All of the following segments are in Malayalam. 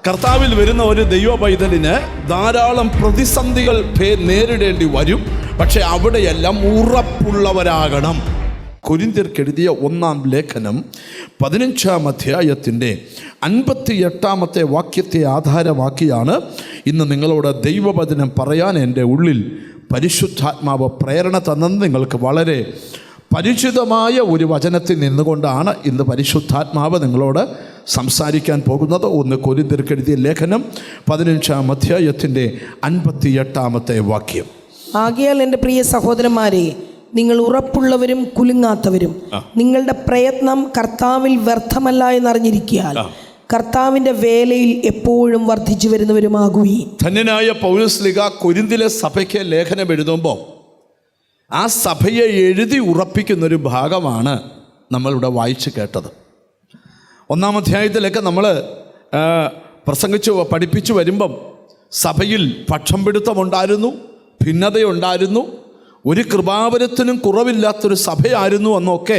കർത്താവിൽ വരുന്ന ഒരു ദൈവ പൈതലിന് ധാരാളം പ്രതിസന്ധികൾ നേരിടേണ്ടി വരും. പക്ഷെ അവിടെയെല്ലാം ഉറപ്പുള്ളവരാകണം. കൊരിന്ത്യർക്കെഴുതിയ 1-ാം ലേഖനം 15-ാം അധ്യായത്തിൻ്റെ 58-ാമത്തെ വാക്യത്തെ ആധാരമാക്കിയാണ് ഇന്ന് നിങ്ങളോട് ദൈവവചനം പറയാൻ എൻ്റെ ഉള്ളിൽ പരിശുദ്ധാത്മാവ് പ്രേരണ തന്നെന്ന് നിങ്ങൾക്ക് വളരെ പരിചിതമായ ഒരു വചനത്തിൽ നിന്നുകൊണ്ടാണ് ഇന്ന് പരിശുദ്ധാത്മാവ് നിങ്ങളോട് സംസാരിക്കാൻ പോകുന്നത്. 1 കൊരിന്ത്യർക്കെഴുതിയ ലേഖനം 15-ാം അധ്യായത്തിൻ്റെ 58-ാമത്തെ വാക്യം. ആകയാൽ എൻ്റെ പ്രിയ സഹോദരന്മാരെ, നിങ്ങൾ ഉറപ്പുള്ളവരും കുലുങ്ങാത്തവരും, നിങ്ങളുടെ പ്രയത്നം കർത്താവിൽ വ്യർത്ഥമല്ല എന്നറിഞ്ഞിരിക്കാൻ കർത്താവിൻ്റെ വേലയിൽ എപ്പോഴും വർദ്ധിച്ചു വരുന്നവരുമാകുകയും. ധന്യനായ പൗലോസ്ലീഹ കൊരിന്തിലെ സഭയ്ക്ക് ലേഖനം എഴുതുമ്പോൾ ആ സഭയെ എഴുതി ഉറപ്പിക്കുന്നൊരു ഭാഗമാണ് നമ്മളിവിടെ വായിച്ച് കേട്ടത്. 1-ാം അധ്യായത്തിലൊക്കെ നമ്മൾ പഠിപ്പിച്ചു വരുമ്പം സഭയിൽ പക്ഷം പിടുത്തമുണ്ടായിരുന്നു, ഭിന്നതയുണ്ടായിരുന്നു, ഒരു കൃപാവരത്തിനും കുറവില്ലാത്തൊരു സഭയായിരുന്നു എന്നൊക്കെ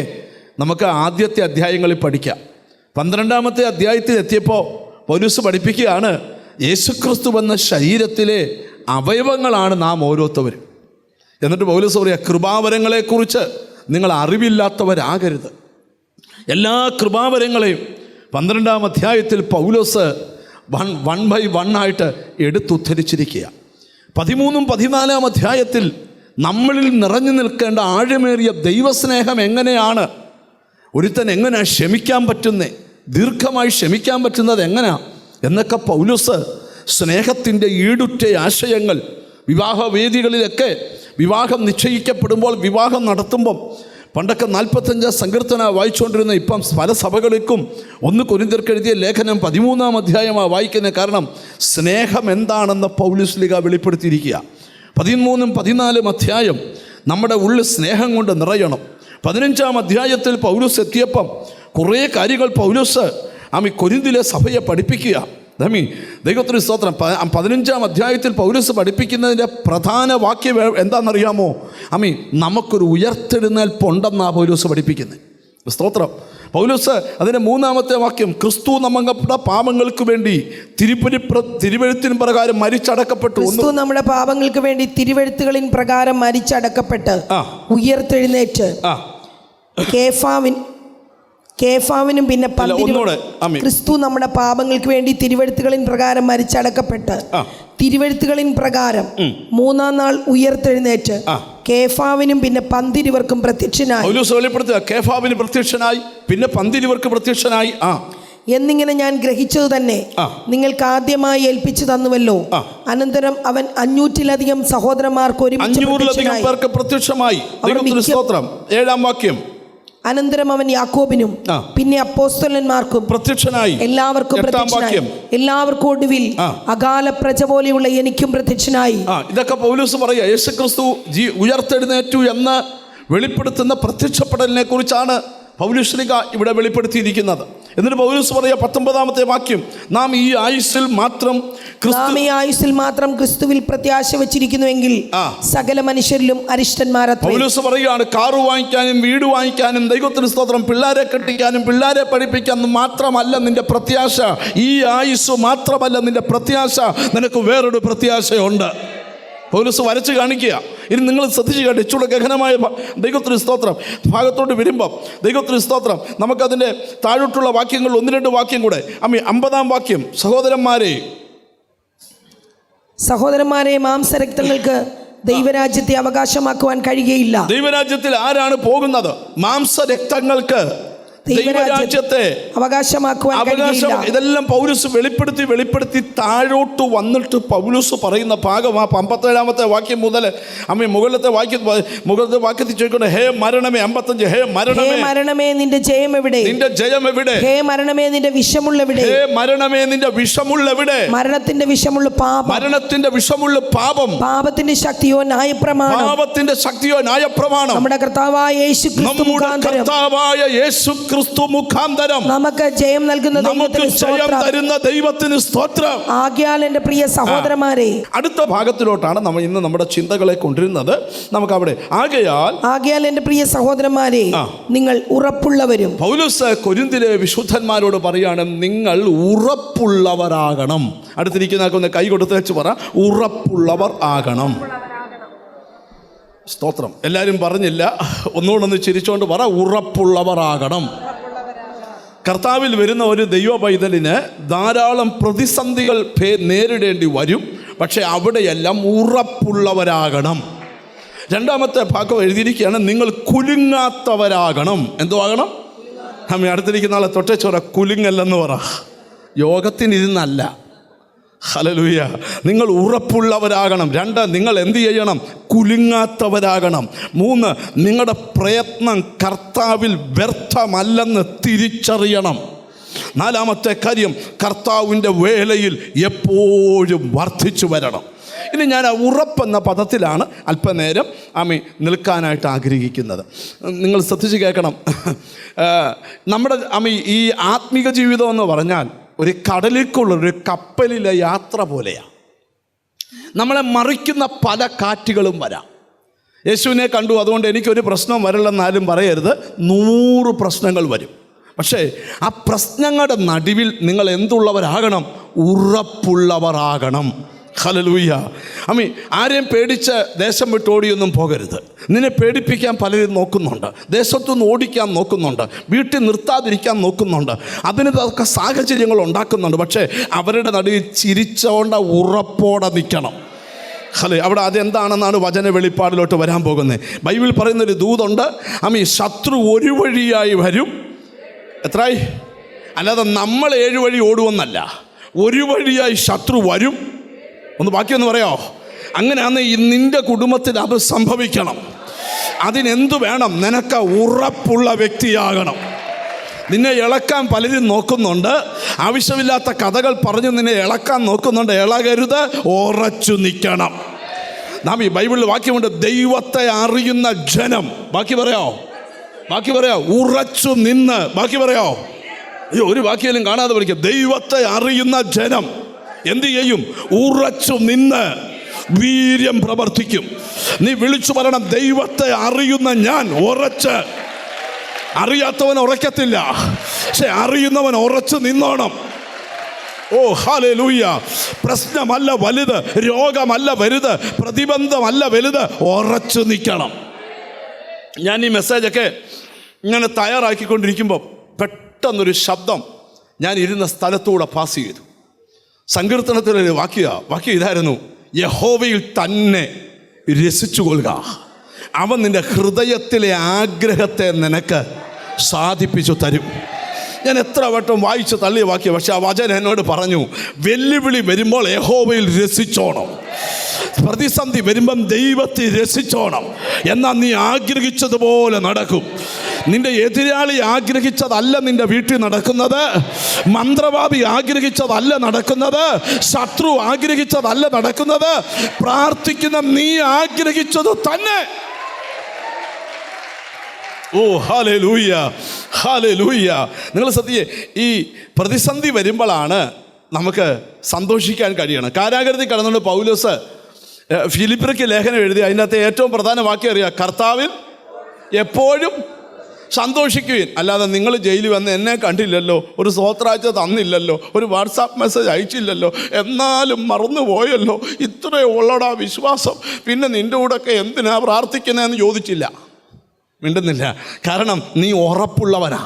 നമുക്ക് ആദ്യത്തെ അധ്യായങ്ങളിൽ പഠിക്കാം. 12-ാമത്തെ അധ്യായത്തിൽ എത്തിയപ്പോൾ പൗലോസ് പഠിപ്പിക്കുകയാണ്, യേശുക്രിസ്തു എന്ന ശരീരത്തിലെ അവയവങ്ങളാണ് നാം ഓരോരുത്തവരും. എന്നിട്ട് പൗലോസ് പറയുക, കൃപാവരങ്ങളെക്കുറിച്ച് നിങ്ങൾ അറിവില്ലാത്തവരാകരുത്. എല്ലാ കൃപാവരങ്ങളെയും 12-ാം അധ്യായത്തിൽ പൗലോസ് 1 by 1 ആയിട്ട് എടുത്തുദ്ധരിച്ചിരിക്കുക. 13-ും 14-ാം അധ്യായത്തിൽ നമ്മളിൽ നിറഞ്ഞു നിൽക്കേണ്ട ആഴമേറിയ ദൈവസ്നേഹം എങ്ങനെയാണ്, ഒരുത്തൻ എങ്ങനെയാണ് ക്ഷമിക്കാൻ പറ്റുന്നത്, ദീർഘമായി ക്ഷമിക്കാൻ പറ്റുന്നത് എങ്ങനെയാണ് എന്നൊക്കെ പൗലോസ് സ്നേഹത്തിൻ്റെ ഈടുറ്റ ആശയങ്ങൾ വിവാഹവേദികളിലൊക്കെ വിവാഹം നിശ്ചയിക്കപ്പെടുമ്പോൾ, വിവാഹം നടത്തുമ്പം പണ്ടൊക്കെ 45 സങ്കീർത്തന വായിച്ചുകൊണ്ടിരുന്ന ഇപ്പം പല സഭകൾക്കും 1 കൊരിന്ത്യർക്കെഴുതിയ ലേഖനം 13-ാം അധ്യായമാണ് വായിക്കുന്നത്. കാരണം സ്നേഹം എന്താണെന്ന് പൗലോസ്ലീഹ വെളിപ്പെടുത്തിയിരിക്കുക. 13-ഉം 14-ഉം അധ്യായം നമ്മുടെ ഉള്ളിൽ സ്നേഹം കൊണ്ട് നിറയണം. 15-ാം അധ്യായത്തിൽ പൗലോസ് എത്തിയപ്പം കുറേ കാര്യങ്ങൾ പൗലോസ് കൊരിന്തിലെ സഭയെ പഠിപ്പിക്കുക. ദൈവത്തിന് സ്തോത്രം. 15-ാം അധ്യായത്തിൽ പൗലോസ് പഠിപ്പിക്കുന്നതിൻ്റെ പ്രധാന വാക്യം എന്താണെന്നറിയാമോ? നമുക്കൊരു ഉയർത്തെഴുന്നേൽപ്പുണ്ടെന്നാണ് പൗലോസ് പഠിപ്പിക്കുന്നത്. സ്തോത്രം. പൗലോസ് അതിൻ്റെ 3-ാമത്തെ വാക്യം, ക്രിസ്തു നമ്മുടെ പാപങ്ങൾക്ക് വേണ്ടി തിരുവെഴുത്തിൻ പ്രകാരം മരിച്ചടക്കപ്പെട്ടു. ക്രിസ്തു നമ്മുടെ പാപങ്ങൾക്ക് വേണ്ടി തിരുവെഴുത്തുകളിൻ പ്രകാരം മരിച്ചടക്കപ്പെട്ട് ഉയർത്തെഴുന്നേറ്റ് കേഫാവിനും പിന്നെ ക്രിസ്തു നമ്മുടെ പാപങ്ങൾക്ക് വേണ്ടി തിരുവെഴുത്തുകളിൻ പ്രകാരം മരിച്ചടക്കപ്പെട്ട് തിരുവെഴുത്തുകളിൻ പ്രകാരം 3-ാം നാൾ ഉയർത്തെഴുന്നേറ്റ് കേഫാവിനും പിന്നെ 12 പ്രത്യക്ഷനായി. കേഫാവിന് പ്രത്യക്ഷനായി, പിന്നെ 12 പ്രത്യക്ഷനായി എന്നിങ്ങനെ ഞാൻ ഗ്രഹിച്ചത് തന്നെ നിങ്ങൾക്ക് ആദ്യമായി ഏൽപ്പിച്ചു തന്നുവല്ലോ. അനന്തരം അവൻ 500-ലധികം സഹോദരന്മാർക്ക് ഒരുമിച്ച് പ്രത്യക്ഷമായി. 7-ാം വാക്യം. അനന്തരം അവൻ യാക്കോബിനും പിന്നെ അപ്പോസ്തലന്മാർക്കും പ്രത്യക്ഷനായി. എല്ലാവർക്കും ഒടുവിൽ അകാല പ്രജ പോലെയുള്ള എനിക്കും പ്രത്യക്ഷനായി. ഇതൊക്കെ പൗലോസ് പറയാ. യേശുക്രിസ്തു ഉയർത്തെഴുന്നേറ്റു എന്ന് വെളിപ്പെടുത്തുന്ന പ്രത്യക്ഷപ്പെടലിനെ കുറിച്ചാണ് പൗലോസ്ലീഹ ഇവിടെ വെളിപ്പെടുത്തിയിരിക്കുന്നത്. എന്നിട്ട് പൗലോസ് പറയാ 19-ാമത്തെ വാക്യം, നാം ഈ ആയുസ്സിൽ മാത്രം ക്രിസ്തുവിൽ പ്രത്യാശ വെച്ചിരിക്കുന്നുവെങ്കിൽ സകല മനുഷ്യരിലും അരിഷ്ടന്മാരെ. പൗലോസ് പറയുകയാണ്, കാറ് വാങ്ങിക്കാനും വീട് വാങ്ങിക്കാനും ദൈവത്തിന് സ്തോത്രം പിള്ളേരെ കെട്ടിക്കാനും പിള്ളേരെ പഠിപ്പിക്കാനും മാത്രമല്ല നിന്റെ പ്രത്യാശ. ഈ ആയുസ് മാത്രമല്ല നിന്റെ പ്രത്യാശ, നിനക്ക് വേറൊരു പ്രത്യാശയുണ്ട്. പൗലോസ് വരച്ച് കാണിക്കുക. ഇനി നിങ്ങൾ ശ്രദ്ധിച്ച് കേട്ട് ഇച്ചിരി ഗഹനമായ ദൈവത്തിന് സ്തോത്രം ഭാഗത്തോട്ട് വരുമ്പം ദൈവത്തിന് സ്തോത്രം നമുക്കതിൻ്റെ താഴോട്ടുള്ള വാക്യങ്ങൾ 1-2 വാക്യം കൂടെ. 50-ാം വാക്യം, സഹോദരന്മാരെ മാംസരക്തങ്ങൾക്ക് ദൈവരാജ്യത്തെ അവകാശമാക്കുവാൻ കഴിയുകയില്ല. ദൈവരാജ്യത്തിൽ ആരാണ് പോകുന്നത്? മാംസരക്തങ്ങൾക്ക് ദൈവരാജ്യത്തെ അവകാശമാക്കുവാൻ. ഇതെല്ലാം പൗലോസ് വെളിപ്പെടുത്തി താഴോട്ട് വന്നിട്ട് പൗലോസ് പറയുന്ന ഭാഗം 57-ാമത്തെ വാക്യം മുതൽ മുകളിലത്തെ വാക്യത്തിൽ ചോദിക്കൊണ്ട്, ഹേ മരണമേ, 55, ഹേ മരണമേ നിന്റെ ജയം എവിടെ? ഹേ മരണമേ നിന്റെ വിഷമുള്ളെവിടെ? മരണത്തിന്റെ വിഷമുള്ള പാപം, പാപത്തിന്റെ ശക്തിയോ ന്യായപ്രമാണം. നമ്മുടെ കർത്താവായ യേശു ക്രിസ്തു മുഖാന്തരം നമുക്ക് ജയം നൽകുന്ന നമുക്ക് ജയം തരുന്ന ദൈവത്തിന് സ്തോത്രം. ആകയാൽ എൻ്റെ പ്രിയ സഹോദരന്മാരെ, അടുത്ത ഭാഗത്തിലോട്ടാണ് നമ്മൾ ഇന്ന് നമ്മുടെ ചിന്തകളെ കൊണ്ടിരുന്നത്. നമുക്ക് അവിടെ ആകയാൽ എൻ്റെ പ്രിയ സഹോദരന്മാരെ നിങ്ങൾ ഉറപ്പുള്ളവരും. പൗലോസ് കൊരിന്തിലെ വിശുദ്ധന്മാരോട് പറയാണ്, നിങ്ങൾ ഉറപ്പുള്ളവരാകണം. അടുത്തിരിക്കുന്ന കൈ കൊടുത്ത് വെച്ച് പറ, ഉറപ്പുള്ളവർ ആകണം. സ്തോത്രം. എല്ലാവരും പറഞ്ഞില്ല, ഒന്നുകൊണ്ടൊന്ന് ചിരിച്ചോണ്ട് പറ, ഉറപ്പുള്ളവർ ആകണം. കർത്താവിൽ വരുന്ന ഒരു ദൈവ പൈതലിന് ധാരാളം പ്രതിസന്ധികൾ നേരിടേണ്ടി വരും. പക്ഷെ അവിടെയെല്ലാം ഉറപ്പുള്ളവരാകണം. രണ്ടാമത്തെ ഭാഗം എഴുതിയിരിക്കുകയാണ്, നിങ്ങൾ കുലുങ്ങാത്തവരാകണം. എന്തോ ആകണം? അമ്മ അടുത്തിരിക്കുന്ന ആളെ തൊട്ടേച്ചോറ, കുലുങ്ങല്ലെന്ന് പറ. യോഗത്തിനിരുന്നല്ല. ഹല്ലേലൂയ. നിങ്ങൾ ഉറപ്പുള്ളവരാകണം. 2, നിങ്ങൾ എന്ത് ചെയ്യണം? കുലുങ്ങാത്തവരാകണം. 3, നിങ്ങളുടെ പ്രയത്നം കർത്താവിൽ വ്യർത്ഥമല്ലെന്ന് തിരിച്ചറിയണം. 4-ാമത്തെ കാര്യം, കർത്താവിൻ്റെ വേലയിൽ എപ്പോഴും വർദ്ധിച്ചു വരണം. ഇനി ഞാൻ ആ ഉറപ്പെന്ന പദത്തിലാണ് അല്പനേരം നിൽക്കാനായിട്ട് ആഗ്രഹിക്കുന്നത്. നിങ്ങൾ ശ്രദ്ധിച്ച് കേൾക്കണം. നമ്മുടെ ഈ ആത്മീക ജീവിതം എന്ന് പറഞ്ഞാൽ ഒരു കടലിലേക്കുള്ളൊരു കപ്പലിലെ യാത്ര പോലെയാണ്. നമ്മളെ മറിക്കുന്ന പല കാറ്റുകളും വരാം. യേശുവിനെ കണ്ടു, അതുകൊണ്ട് എനിക്കൊരു പ്രശ്നം വരില്ലെന്നാലും പറയരുത്. 100 പ്രശ്നങ്ങൾ വരും. പക്ഷേ ആ പ്രശ്നങ്ങളുടെ നടുവിൽ നിങ്ങൾ എന്തുള്ളവരാകണം? ഉറപ്പുള്ളവരാകണം. ഹല്ലേലൂയ. ആരെയും പേടിച്ച് ദേശം വിട്ട് ഓടിയൊന്നും പോകരുത്. നിന്നെ പേടിപ്പിക്കാൻ പലരും നോക്കുന്നുണ്ട്, ദേശത്തുനിന്ന് ഓടിക്കാൻ നോക്കുന്നുണ്ട്, വീട്ടിൽ നിർത്താതിരിക്കാൻ നോക്കുന്നുണ്ട്, അതിനൊക്കെ സാഹചര്യങ്ങൾ ഉണ്ടാക്കുന്നുണ്ട്. പക്ഷേ അവരുടെ നടുവിൽ ചിരിച്ചോണ്ട ഉറപ്പോടെ നിൽക്കണം. അവിടെ അതെന്താണെന്നാണ് വചന വെളിപ്പാടിലോട്ട് വരാൻ പോകുന്നത്. ബൈബിൾ പറയുന്നൊരു ദൂതുണ്ട്, ശത്രു ഒരു വഴിയായി വരും. എത്രയായി? അല്ലാതെ നമ്മൾ 7 വഴി ഓടുവെന്നല്ല, ഒരു വഴിയായി ശത്രു വരും. ബാക്കിയൊന്ന് പറയാമോ? അങ്ങനെയാന്ന് നിന്റെ കുടുംബത്തിൽ അത് സംഭവിക്കണം. അതിനെന്തു വേണം? നിനക്ക് ഉറപ്പുള്ള വ്യക്തിയാകണം. നിന്നെ ഇളക്കാൻ പലരും നോക്കുന്നുണ്ട്, ആവശ്യമില്ലാത്ത കഥകൾ പറഞ്ഞ് നിന്നെ ഇളക്കാൻ നോക്കുന്നുണ്ട്. ഇളകരുത്, ഉറച്ചു നിൽക്കണം. നാം ഈ ബൈബിളിൽ വാക്യമുണ്ട്, ദൈവത്തെ അറിയുന്ന ജനം. ബാക്കി പറയാോ? ഉറച്ചു നിന്ന്. ബാക്കി പറയാോ? ഒരു വാക്യം കാണാതെ പഠിക്കുക. ദൈവത്തെ അറിയുന്ന ജനം എന്ത് ചെയ്യും? ഉറച്ചു നിന്ന് വീര്യം പ്രവർത്തിക്കും. നീ വിളിച്ചു പറയണം, ദൈവത്തെ അറിയുന്ന ഞാൻ ഉറച്ച്. അറിയാത്തവൻ ഉറക്കത്തില്ല, പക്ഷെ അറിയുന്നവൻ ഉറച്ചു നിന്നോണം. ഓ ഹല്ലേലൂയ. പ്രശ്നമല്ല വലുത്, രോഗമല്ല വലുത്, പ്രതിബന്ധമല്ല വലുത്, ഉറച്ചു നിൽക്കണം. ഞാൻ ഈ മെസ്സേജൊക്കെ ഇങ്ങനെ തയ്യാറാക്കിക്കൊണ്ടിരിക്കുമ്പോൾ പെട്ടെന്നൊരു ശബ്ദം ഞാൻ ഇരുന്ന സ്ഥലത്തൂടെ പാസ് ചെയ്തു. സങ്കീർത്തനത്തിലൊരു വാക്യം ഇതായിരുന്നു, യഹോവയിൽ തന്നെ രസിച്ചുകൊള്ളുക, അവൻ നിന്റെ ഹൃദയത്തിലെ ആഗ്രഹത്തെ നിനക്ക് സാധിപ്പിച്ചു തരും. ഞാൻ എത്ര വട്ടം വായിച്ച് തള്ളിയ വാക്യം, പക്ഷെ ആ വചനം എന്നോട് പറഞ്ഞു, വെല്ലുവിളി വരുമ്പോൾ യഹോവയിൽ രസിച്ചോണം, പ്രതിസന്ധി വരുമ്പം ദൈവത്തിൽ രസിച്ചോണം. എന്നാൽ നീ ആഗ്രഹിച്ചതുപോലെ നടക്കും. നിന്റെ എതിരാളി ആഗ്രഹിച്ചതല്ല നിന്റെ വീട്ടിൽ നടക്കുന്നത്, മന്ത്രവാദി ആഗ്രഹിച്ചതല്ല നടക്കുന്നത്, ശത്രു ആഗ്രഹിച്ചതല്ല നടക്കുന്നത്, പ്രാർത്ഥിക്കുന്ന നീ ആഗ്രഹിച്ചത് തന്നെ. ഓ ഹല്ലേലൂയ, ഹല്ലേലൂയ. നിങ്ങൾ സത്യം, ഈ പ്രതിസന്ധി വരുമ്പോഴാണ് നമുക്ക് സന്തോഷിക്കാൻ കഴിയണം. കാരാഗൃഹത്തിൽ കടന്നുകൊണ്ട് പൗലോസ് ഫിലിപ്പിയർക്ക് ലേഖനം എഴുതി. അതിനകത്ത് ഏറ്റവും പ്രധാന വാക്യം അറിയാം, കർത്താവിൽ എപ്പോഴും സന്തോഷിക്കുകയും. അല്ലാതെ നിങ്ങൾ ജയിലിൽ വന്ന് എന്നെ കണ്ടില്ലല്ലോ, ഒരു സ്വോത്രാഴ്ച തന്നില്ലല്ലോ, ഒരു വാട്സാപ്പ് മെസ്സേജ് അയച്ചില്ലല്ലോ, എന്നാലും മറന്നുപോയല്ലോ, ഇത്രയേ ഉള്ളടാ വിശ്വാസം, പിന്നെ നിൻ്റെ കൂടെയൊക്കെ എന്തിനാ പ്രാർത്ഥിക്കുന്നതെന്ന് ചോദിച്ചില്ല, മിണ്ടുന്നില്ല. കാരണം നീ ഉറപ്പുള്ളവനാ.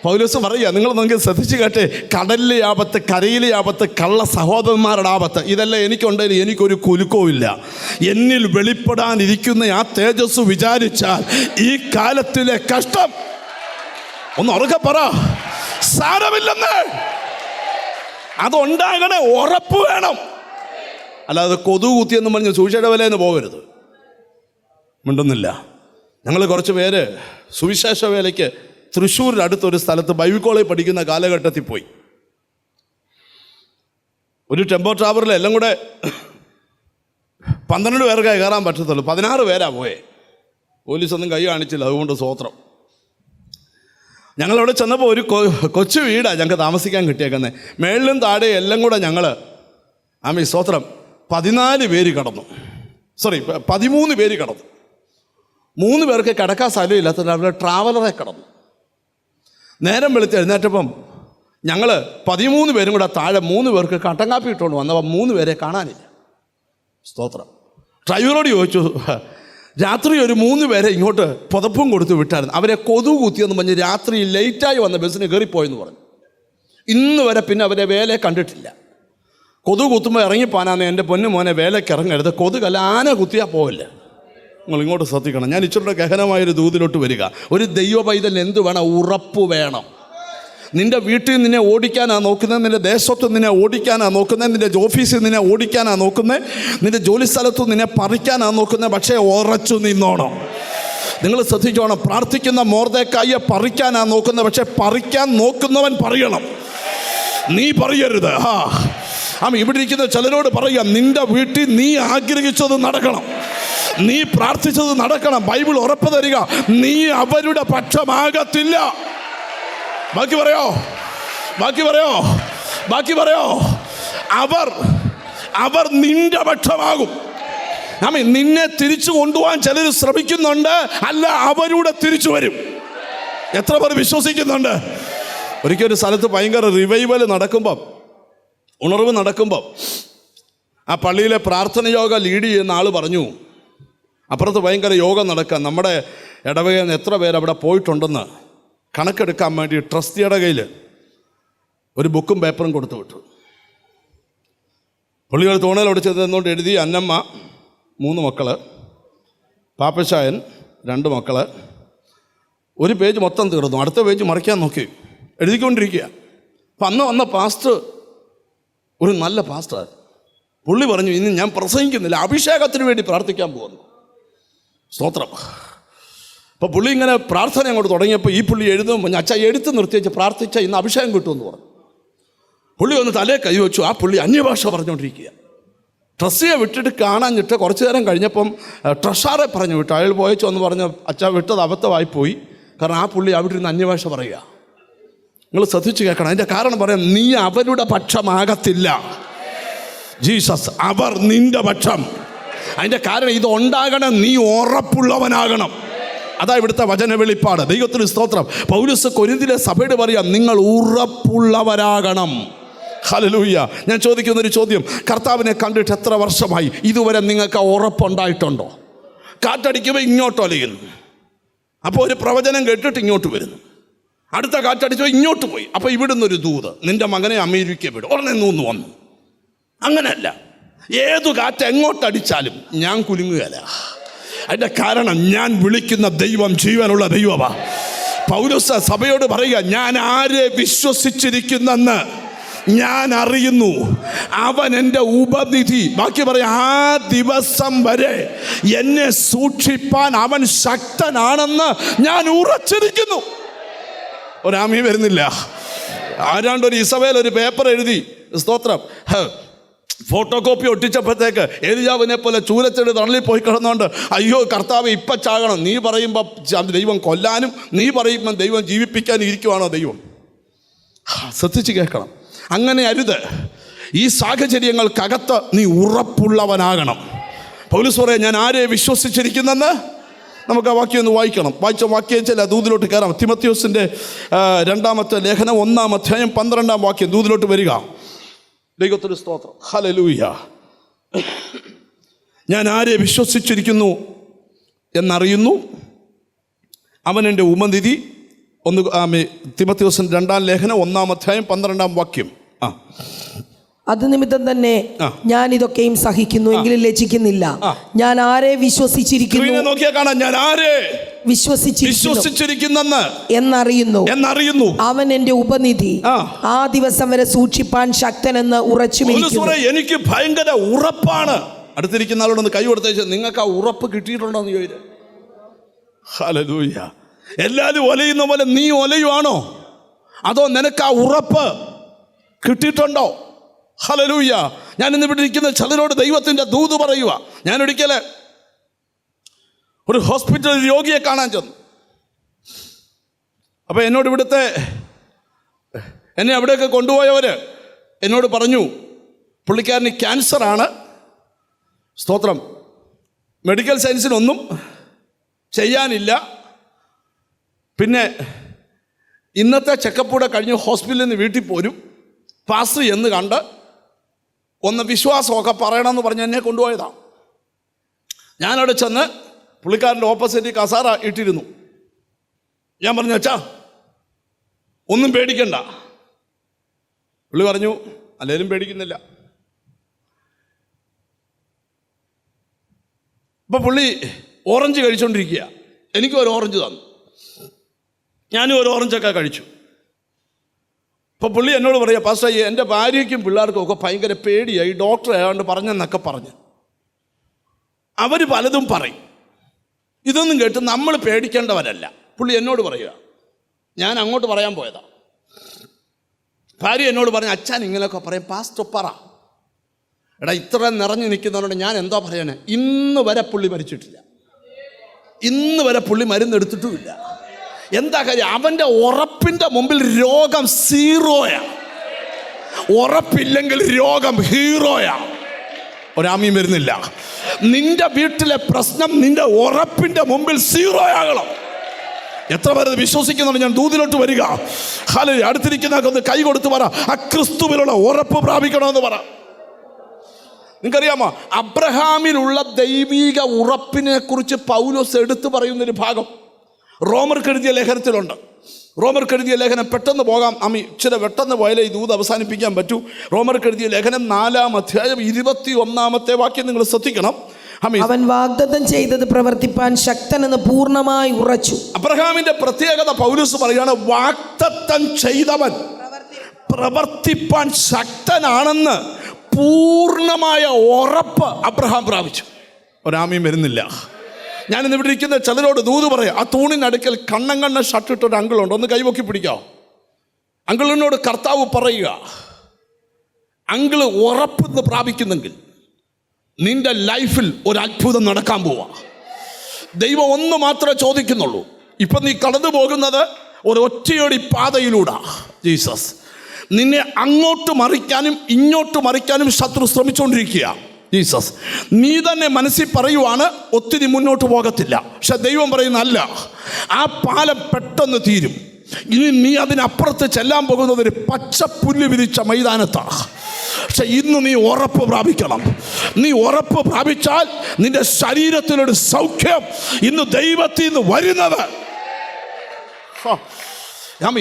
പൗലോസ് പറയുക, നിങ്ങൾ നമുക്ക് ശ്രദ്ധിച്ച് കേട്ടെ, കടലിലെ ആപത്ത്, കരയിലെ ആപത്ത്, കള്ള സഹോദരന്മാരുടെ ആപത്ത്, ഇതെല്ലാം എനിക്കുണ്ടെങ്കിൽ എനിക്കൊരു കുലുക്കവും ഇല്ല. എന്നിൽ വെളിപ്പെടാനിരിക്കുന്ന ആ തേജസ് വിചാരിച്ചാൽ ഈ കാലത്തിലെ കഷ്ടം ഒന്ന് ഉറക്കെ പറ, സാരമില്ലെന്ന്. അതുണ്ടാകണേ, ഉറപ്പ് വേണം. അല്ലാതെ കൊതുക് കുത്തിയെന്ന് പറഞ്ഞ് സൂക്ഷിയുടെ വിലയെന്ന് പോകരുത്. മിണ്ടുന്നില്ല. ഞങ്ങൾ കുറച്ച് പേര് സുവിശേഷ വേലയ്ക്ക് തൃശ്ശൂരിൽ അടുത്തൊരു സ്ഥലത്ത് ബൈബിൾ കോളേജ് പഠിക്കുന്ന കാലഘട്ടത്തിൽ പോയി. ഒരു ടെമ്പോ ട്രാവലറിൽ എല്ലാം കൂടെ 12 പേർക്കേ കയറാൻ പറ്റത്തുള്ളൂ. 16 പേരാ പോയേ. പോലീസൊന്നും കൈ കാണിച്ചില്ല, അതുകൊണ്ട് സ്വോത്രം. ഞങ്ങളവിടെ ചെന്നപ്പോൾ ഒരു കൊച്ചു വീടാണ് ഞങ്ങൾക്ക് താമസിക്കാൻ കിട്ടിയേക്കുന്നത്. മേളിലും താഴെ എല്ലാം കൂടെ ഞങ്ങൾ സ്തോത്രം 14 പേര് കിടന്നു. 13 പേര് കിടന്നു. 3 പേർക്ക് കിടക്കാൻ സ്ഥലമില്ലാത്തത് അവരുടെ ട്രാവലറെ കിടന്നു. നേരം വെളുത്ത് എഴുന്നേറ്റപ്പം ഞങ്ങൾ 13 പേരും കൂടെ താഴെ 3 പേർക്ക് കട്ടൻ കാപ്പി ഇട്ടുകൊണ്ട് വന്നപ്പോൾ 3 പേരെ കാണാനില്ല. സ്തോത്രം. ഡ്രൈവറോട് ചോദിച്ചു, രാത്രി ഒരു 3 പേരെ ഇങ്ങോട്ട് പുതപ്പും കൊടുത്ത് വിട്ടായിരുന്നു. അവരെ കൊതുക് കുത്തിയെന്ന് പറഞ്ഞ് രാത്രി ലേറ്റായി വന്ന ബസ്സിന് കയറിപ്പോയെന്ന് പറഞ്ഞു. ഇന്ന് വരെ പിന്നെ അവരെ വേല കണ്ടിട്ടില്ല. കൊതുക് കുത്തുമ്പോൾ ഇറങ്ങിപ്പോനാന്ന് എൻ്റെ പൊന്നു മോനെ വേലയ്ക്ക് ഇറങ്ങരുത്, കൊതുകല്ല ആന കുത്തിയാൽ പോവില്ല. നിങ്ങൾ ഇങ്ങോട്ട് ശ്രദ്ധിക്കണം. ഞാൻ ഇച്ചിരി ഗഹനമായൊരു ദൂതിലോട്ട് വരിക. ഒരു ദൈവ പൈതൽ എന്ത് വേണം? ഉറപ്പ് വേണം. നിൻ്റെ വീട്ടിൽ നിന്നെ ഓടിക്കാനാണ് നോക്കുന്നത്, നിൻ്റെ ദേശത്ത് നിന്നെ ഓടിക്കാനാണ് നോക്കുന്നത്, നിൻ്റെ ഓഫീസിൽ നിന്നെ ഓടിക്കാനാണ് നോക്കുന്നത്, നിൻ്റെ ജോലി സ്ഥലത്ത് നിന്നെ പറിക്കാനാണ് നോക്കുന്നത്. പക്ഷേ ഉറച്ചു നിന്നോണം. നിങ്ങൾ ശ്രദ്ധിച്ചോണം. പ്രാർത്ഥിക്കുന്ന മോർദെഖായിയെ പറിക്കാനാണ് നോക്കുന്നത്, പക്ഷേ പറിക്കാൻ നോക്കുന്നവൻ പറയണം, നീ പറയരുത്. ഇവിടെ ഇരിക്കുന്ന ചിലരോട് പറയാം, നിൻ്റെ വീട്ടിൽ നീ ആഗ്രഹിച്ചത് നടക്കണം, നീ പ്രാർത്ഥിച്ചത് നടക്കണം. ബൈബിൾ ഉറപ്പ് തരിക, നീ അവരുടെ പക്ഷമാകത്തില്ല. ബാക്കി പറയോ. അവർ നിന്റെ പക്ഷമാകും. നിന്നെ തിരിച്ചു കൊണ്ടുപോകാൻ ചിലർ ശ്രമിക്കുന്നുണ്ട്, അല്ല അവരുടെ തിരിച്ചു വരും. എത്ര പേർ വിശ്വസിക്കുന്നുണ്ട്? ഒരിക്കൽ ഒരു സ്ഥലത്ത് ഭയങ്കര റിവൈവൽ നടക്കുമ്പം, ഉണർവ് നടക്കുമ്പം, ആ പള്ളിയിലെ പ്രാർത്ഥന യോഗ ലീഡ് ചെയ്യുന്ന ആൾ പറഞ്ഞു, അപ്പുറത്ത് ഭയങ്കര യോഗം നടക്കുക, നമ്മുടെ ഇടവകയിൽ നിന്ന് എത്ര പേര് അവിടെ പോയിട്ടുണ്ടെന്ന് കണക്കെടുക്കാൻ വേണ്ടി ട്രസ്റ്റിയുടെ കയ്യിൽ ഒരു ബുക്കും പേപ്പറും കൊടുത്തു വിട്ടു. പുള്ളികൾ തൂണയിലോട് ചെന്നുകൊണ്ട് എഴുതി, അന്നമ്മ 3 മക്കൾ, പാപ്പച്ചായൻ 2 മക്കൾ. ഒരു പേജ് മൊത്തം തീർന്നു, അടുത്ത പേജ് മറിക്കാൻ നോക്കി എഴുതിക്കൊണ്ടിരിക്കുക. അപ്പം അന്ന് വന്ന പാസ്റ്റർ ഒരു നല്ല പാസ്റ്റർ. പുള്ളി പറഞ്ഞു, ഇന്ന് ഞാൻ പ്രസംഗിക്കുന്നില്ല, അഭിഷേകത്തിന് വേണ്ടി പ്രാർത്ഥിക്കാൻ പോകുന്നു. സ്തോത്രം. അപ്പോൾ പുള്ളി ഇങ്ങനെ പ്രാർത്ഥന അങ്ങോട്ട് തുടങ്ങിയപ്പോൾ ഈ പുള്ളി എഴുതുമ്പോൾ അച്ഛാ എടുത്ത് നിർത്തി വെച്ച് പ്രാർത്ഥിച്ചാൽ ഇന്ന് അഭിഷേകം കിട്ടുമെന്ന് പറഞ്ഞു. പുള്ളി ഒന്ന് തലേ കൈവച്ചു. ആ പുള്ളി അന്യഭാഷ പറഞ്ഞുകൊണ്ടിരിക്കുക. ട്രസ്റ്റിയെ വിട്ടിട്ട് കാണാഞ്ഞിട്ട് കുറച്ച് നേരം കഴിഞ്ഞപ്പം ട്രഷാറെ പറഞ്ഞു വിട്ടു. അയാൾ പോയച്ചോ എന്ന് പറഞ്ഞ് അച്ഛാ വിട്ടത് അബദ്ധമായി പോയി. കാരണം ആ പുള്ളി അവിടെ ഇരുന്ന് അന്യഭാഷ പറയുക. നിങ്ങൾ ശ്രദ്ധിച്ച് കേൾക്കണം. അതിൻ്റെ കാരണം പറയാം, നീ അവരുടെ പക്ഷമാകത്തില്ല. ജീസസ്, അവർ നിന്റെ പക്ഷം. അതിൻ്റെ കാരണം ഇത് ഉണ്ടാകണം, നീ ഉറപ്പുള്ളവനാകണം. അതാ ഇവിടുത്തെ വചന വെളിപ്പാട്. ദൈവത്തിന് സ്തോത്രം. പൗലോസ് കൊരിന്തിലെ സഭയോട് പറയാം, നിങ്ങൾ ഉറപ്പുള്ളവരാകണം. ഹല്ലേലൂയ. ഞാൻ ചോദിക്കുന്നൊരു ചോദ്യം, കർത്താവിനെ കണ്ടിട്ട് എത്ര വർഷമായി? ഇതുവരെ നിങ്ങൾക്ക് ഉറപ്പുണ്ടായിട്ടുണ്ടോ? കാറ്റടിക്കുമ്പോൾ ഇങ്ങോട്ടോ അലിയുന്നു, അപ്പോൾ ഒരു പ്രവചനം കേട്ടിട്ട് ഇങ്ങോട്ട് വരുന്നു, അടുത്ത കാറ്റടിച്ചോ ഇങ്ങോട്ട് പോയി, അപ്പോൾ ഇവിടുന്ന് ഒരു ദൂത്, നിൻ്റെ മകനെ അമേരിക്ക വിടും, ഉടനെ നൂന്ന് വന്നു. അങ്ങനെയല്ല, ഏതു കാറ്റ് എങ്ങോട്ടടിച്ചാലും ഞാൻ കുലുങ്ങുകയല്ല. അതിൻ്റെ കാരണം ഞാൻ വിളിക്കുന്ന ദൈവം ജീവനുള്ള ദൈവമാ. പൗലോസ് സഭയോട് പറയുക, ഞാൻ ആരെ വിശ്വസിച്ചിരിക്കുന്നെന്ന് ഞാൻ അറിയുന്നു, അവൻ എൻ്റെ ഉപനിധി. ബാക്കി പറയാം, ആ ദിവസം വരെ എന്നെ സൂക്ഷിപ്പാൻ അവൻ ശക്തനാണെന്ന് ഞാൻ ഉറച്ചിരിക്കുന്നു. ഒരാമി വരുന്നില്ല. ആരാണ്ട് ഒരു ഇസബേൽ ഒരു പേപ്പർ എഴുതി, സ്തോത്രം, ഫോട്ടോ കോപ്പി ഒട്ടിച്ചപ്പോഴത്തേക്ക് ഏലിയാവിനെ പോലെ ചൂലച്ചെടി തണലിൽ പോയി കിടന്നുകൊണ്ട്, അയ്യോ കർത്താവ് ഇപ്പം ചാകണം. നീ പറയുമ്പോൾ ദൈവം കൊല്ലാനും, നീ പറയുമ്പോൾ ദൈവം ജീവിപ്പിക്കാനും ഇരിക്കുവാണോ ദൈവം? ശ്രദ്ധിച്ച് കേൾക്കണം. അങ്ങനെ അരുത്. ഈ സാഹചര്യങ്ങൾക്കകത്ത് നീ ഉറപ്പുള്ളവനാകണം. പൗലോസ് പറയാൻ, ഞാൻ ആരെ വിശ്വസിച്ചിരിക്കുന്നെന്ന്. നമുക്ക് ആ വാക്യം ഒന്ന് വായിക്കണം. വായിച്ച വാക്യം ചില ദൂതിലോട്ട് കയറാം. തിമോഥെയോസിൻ്റെ 2-ാമത്തെ ലേഖനം 1-ാം അധ്യായം 12-ാം വാക്യം. ദൂതിലോട്ട് വരിക. ദൈവത്തിന് സ്തോത്രം. ഹല്ലേലൂയ. ഞാൻ ആരെ വിശ്വസിച്ചിരിക്കുന്നു എന്നറിയുന്നു, അവൻ എൻ്റെ ഉപനിധി. തിമോഥെയോസിൻ്റെ 2-ാം ലേഖനം 1-ാം അധ്യായം 12-ാം വാക്യം. അത് നിമിത്തം തന്നെ ഞാൻ ഇതൊക്കെയും സഹിക്കുന്നു, എങ്കിലും ലജ്ജിക്കുന്നില്ല. ഞാൻ ആരെ വിശ്വസിച്ചിരിക്കുന്നു ഞാൻ ആരെ വിശ്വസിച്ചിരിക്കുന്നെന്ന് എന്നറിയുന്നു, അവൻ എൻ്റെ ഉപനിധി, ആ ദിവസം വരെ സൂക്ഷിപ്പാൻ ശക്തനെന്ന് ഉറച്ചുമിരിക്കുന്നു. എനിക്ക് ഭയങ്കര ഉറപ്പാണ്. അടുത്തിരിക്കുന്ന ആളോടൊന്ന് കൈ കൊടുത്തേച്ച്, നിങ്ങൾക്ക് ആ ഉറപ്പ് കിട്ടിയിട്ടുണ്ടോ എന്ന് ചോദിച്ചു. ഹല്ലേലൂയ. എല്ലാവരും ഒലയുന്ന പോലെ നീ ഒലയുവാണോ? അതോ നിനക്ക് ആ ഉറപ്പ് കിട്ടിയിട്ടുണ്ടോ? ഹല്ലേലൂയ. ഞാൻ ഇന്ന് ഇവിടെ ഇരിക്കുന്ന ചിലരോട് ദൈവത്തിൻ്റെ ദൂത് പറയുക. ഞാൻ ഒരിക്കൽ ഒരു ഹോസ്പിറ്റലിൽ രോഗിയെ കാണാൻ ചെന്നു. അപ്പോൾ എന്നോട് എന്നെ അവിടെയൊക്കെ കൊണ്ടുപോയവർ എന്നോട് പറഞ്ഞു, പുള്ളിക്കാരന് ക്യാൻസറാണ്, സ്തോത്രം, മെഡിക്കൽ സയൻസിനൊന്നും ചെയ്യാനില്ല, പിന്നെ ഇന്നത്തെ ചെക്കപ്പൂടെ കഴിഞ്ഞ് ഹോസ്പിറ്റലിൽ നിന്ന് വീട്ടിൽ പോരും, പാസ്റ്റർ എന്ന് കണ്ട് ഒന്ന് വിശ്വാസമൊക്കെ പറയണമെന്ന് പറഞ്ഞ് എന്നെ കൊണ്ടുപോയതാണ്. ഞാനവിടെ ചെന്ന് പുള്ളിക്കാരൻ്റെ ഓപ്പോസിറ്റ് കസാര ഇട്ടിരുന്നു. ഞാൻ പറഞ്ഞു, അച്ഛാ ഒന്നും പേടിക്കണ്ട. പുള്ളി പറഞ്ഞു, അല്ലേലും പേടിക്കുന്നില്ല. അപ്പോൾ പുള്ളി ഓറഞ്ച് കഴിച്ചുകൊണ്ടിരിക്കുക. എനിക്കും ഒരു ഓറഞ്ച് തന്നു, ഞാനും ഒരു ഓറഞ്ചൊക്കെ കഴിച്ചു. അപ്പോൾ പുള്ളി എന്നോട് പറയുക, പാസ്റ്റർ എൻ്റെ ഭാര്യയ്ക്കും പിള്ളേർക്കും ഒക്കെ ഭയങ്കര പേടിയായി, ഡോക്ടർ ഏതാണ്ട് പറഞ്ഞെന്നൊക്കെ പറഞ്ഞ്. അവർ പലതും പറയും, ഇതൊന്നും കേട്ട് നമ്മൾ പേടിക്കേണ്ടവരല്ല. പുള്ളി എന്നോട് പറയുക, ഞാൻ അങ്ങോട്ട് പറയാൻ പോയതാ. ഭാര്യ എന്നോട് പറഞ്ഞു, അച്ഛൻ ഇങ്ങനെയൊക്കെ പറയും, പാസ്റ്റർ പറ. എടാ, ഇത്ര നിറഞ്ഞു നിൽക്കുന്നതുകൊണ്ട് ഞാൻ എന്തോ പറയാന്. ഇന്ന് വരെ പുള്ളി മരിച്ചിട്ടില്ല, ഇന്ന് വരെ പുള്ളി മരുന്നെടുത്തിട്ടുമില്ല. എന്താ കാര്യം? അവൻ്റെ ഉറപ്പിൻ്റെ മുമ്പിൽ രോഗം സീറോയാ. ഉറപ്പില്ലെങ്കിൽ രോഗം ഹീറോയാ. ഒരാമീൻ വരുന്നില്ല. നിന്റെ വീട്ടിലെ പ്രശ്നം നിന്റെ ഉറപ്പിൻ്റെ മുമ്പിൽ സീറോയാകണം. എത്ര പേര് വിശ്വസിക്കുന്നുണ്ട്? ഞാൻ ദൂതിലോട്ട് വരിക. ഹല്ലേലൂയ. അടുത്തിരിക്കുന്നവർക്ക് ഒന്ന് കൈ കൊടുത്ത് പറ, ആ ക്രിസ്തുവിലുള്ള ഉറപ്പ് പ്രാപിക്കണമെന്ന് പറ. നിങ്ങൾക്കറിയാമോ, അബ്രഹാമിലുള്ള ദൈവീക ഉറപ്പിനെ കുറിച്ച് പൗലോസ് എടുത്തു പറയുന്നൊരു ഭാഗം റോമർക്ക് എഴുതിയ ലേഖനത്തിലുണ്ട്. റോമർക്ക് എഴുതിയ ലേഖനം പെട്ടെന്ന് പോകാം, ഇച്ചിരി പെട്ടെന്ന് പോയാലേ ഈ ദൂത് അവസാനിപ്പിക്കാൻ പറ്റൂ. റോമർക്ക് എഴുതിയ ലേഖനം 4-ാം അധ്യായം 21-ാമത്തെ വാക്യം നിങ്ങൾ ശ്രദ്ധിക്കണം. അവൻ വാഗ്ദത്തം ചെയ്തത് പ്രവർത്തിപ്പാൻ ശക്തനെന്ന് പൂർണ്ണമായി ഉറച്ചു. അബ്രഹാമിന്റെ പ്രത്യേകത പൗലോസ് പറയാണ്, വാഗ്ദത്തം ചെയ്തവൻ പ്രവർത്തിപ്പാൻ ശക്തനാണെന്ന് പൂർണ്ണമായ ഉറപ്പ് അബ്രഹാം പ്രാപിച്ചു. ഒരാമീൻ വരുന്നില്ല. ഞാനിന്ന് ഇവിടെ ഇരിക്കുന്ന ചിലരോട് ദൂത് പറയാം. ആ തൂണിനടുക്കൽ കണ്ണൻ ഷർട്ടിട്ടൊരു അങ്കിളുണ്ട്, ഒന്ന് കൈവക്കി പിടിക്കാമോ? അങ്കിളിനോട് കർത്താവ് പറയുക, അങ്കിള് ഉറപ്പെന്ന് പ്രാപിക്കുന്നെങ്കിൽ നിന്റെ ലൈഫിൽ ഒരു അത്ഭുതം നടക്കാൻ പോവാ. ദൈവം ഒന്ന് മാത്രമേ ചോദിക്കുന്നുള്ളൂ. ഇപ്പം നീ കടന്നു പോകുന്നത് ഒരു ഒറ്റയോടി പാതയിലൂടെ. ജീസസ് നിന്നെ അങ്ങോട്ട് മറിക്കാനും ഇങ്ങോട്ട് മറിക്കാനും ശത്രു ശ്രമിച്ചുകൊണ്ടിരിക്കുക. ജീസസ് നീ തന്നെ മനസ്സിൽ പറയുവാണ്, ഒത്തിരി മുന്നോട്ട് പോകത്തില്ല. പക്ഷെ ദൈവം പറയുന്ന അല്ല, ആ പാലം പെട്ടെന്ന് തീരും. ഇനി നീ അതിനപ്പുറത്ത് ചെല്ലാൻ പോകുന്നത് ഒരു പച്ച പുല്ല് വിരിച്ച മൈതാനത്താണ്. പക്ഷെ ഇന്ന് നീ ഉറപ്പ് പ്രാപിക്കണം. നീ ഉറപ്പ് പ്രാപിച്ചാൽ നിന്റെ ശരീരത്തിലൊരു സൗഖ്യം ഇന്ന് ദൈവത്തിൽ നിന്ന് വരുന്നത്.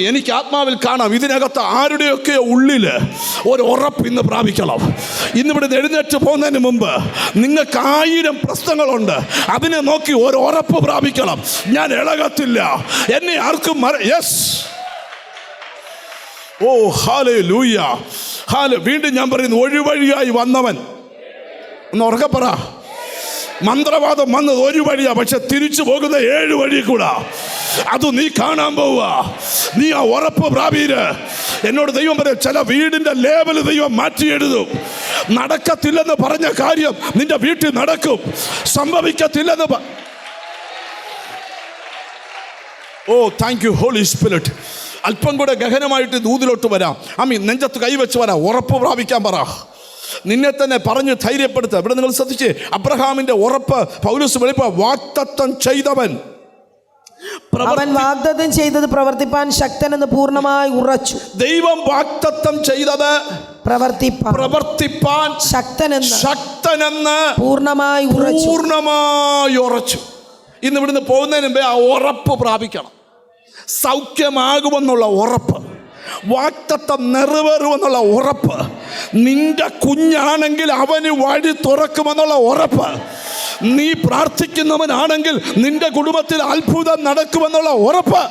എനിക്ക് ആത്മാവിൽ കാണാം, ഇതിനകത്ത് ആരുടെയൊക്കെ ഉള്ളിൽ ഒരു ഉറപ്പ് ഇന്ന് പ്രാപിക്കണം. ഇന്നിവിടെ എഴുന്നേറ്റ് പോകുന്നതിന് മുമ്പ് നിങ്ങൾക്ക് 1000 പ്രശ്നങ്ങളുണ്ട്, അതിനെ നോക്കി ഒരു ഉറപ്പ് പ്രാപിക്കണം. ഞാൻ ഇളകത്തില്ല, എന്നെ ആർക്കും യെസ്. ഓ ഹല്ലേലൂയ. വീണ്ടും ഞാൻ പറയുന്നു, ഒഴിവഴിയായി വന്നവൻ, ഒന്ന് ഉറക്കെ പറ. മന്ത്രവാദം വന്നത് ഒരു വഴിയാ, പക്ഷെ തിരിച്ചു പോകുന്ന 7 വഴി കൂടാ. അത് നീ കാണാൻ പോവുക. നീ ആ ഉറപ്പ് പ്രാപീര്. എന്നോട് ദൈവം പറയും, ചില വീടിന്റെ ലേബൽ ദൈവം മാറ്റി എഴുതും. നടക്കത്തില്ലെന്ന് പറഞ്ഞ കാര്യം നിന്റെ വീട്ടിൽ നടക്കും. സംഭവിക്കത്തില്ലെന്ന് ഓ താങ്ക് യു ഹോളി സ്പിരിറ്റ്. അല്പം കൂടെ ഗഹനമായിട്ട് ദൂതിലോട്ട് വരാം. നെഞ്ചത്ത് കൈവച്ച് വരാം. ഉറപ്പ് പ്രാപിക്കാൻ പറ. നിന്നെ തന്നെ പറഞ്ഞ് ധൈര്യപ്പെടുത്തുക. ഇവിടെ നിങ്ങൾ ശ്രദ്ധിച്ചേ, അബ്രഹാമിന്റെ ഉറപ്പ് പൗലോസ് വെളിപ്പാ, വാഗ്ദത്തം ചെയ്തവൻ അവൻ വാഗ്ദത്തം ചെയ്തത് പ്രവർത്തിപ്പാൻ ശക്തനെന്ന് പൂർണ്ണമായി ഉറച്ചു. ദൈവം വാഗ്ദത്തം ചെയ്തത് പ്രവർത്തിപ്പാൻ ശക്തനെന്ന് പൂർണ്ണമായി ഉറച്ചു. ഇന്ന് ഇവിടുന്ന് പോകുന്നതിന് മുമ്പേ ആ ഉറപ്പ് പ്രാപിക്കണം. സൗഖ്യമാകുമെന്നുള്ള ഉറപ്പ്, വാഗ്ദത്തം നിറവേറുമെന്നുള്ള ഉറപ്പ്, നിന്റെ കുഞ്ഞാണെങ്കിൽ അവന് വഴി തുറക്കുമെന്നുള്ള ഉറപ്പ്, നീ പ്രാർത്ഥിക്കുന്നവനാണെങ്കിൽ നിന്റെ കുടുംബത്തിൽ അത്ഭുതം നടക്കുമെന്നുള്ള ഉറപ്പ്.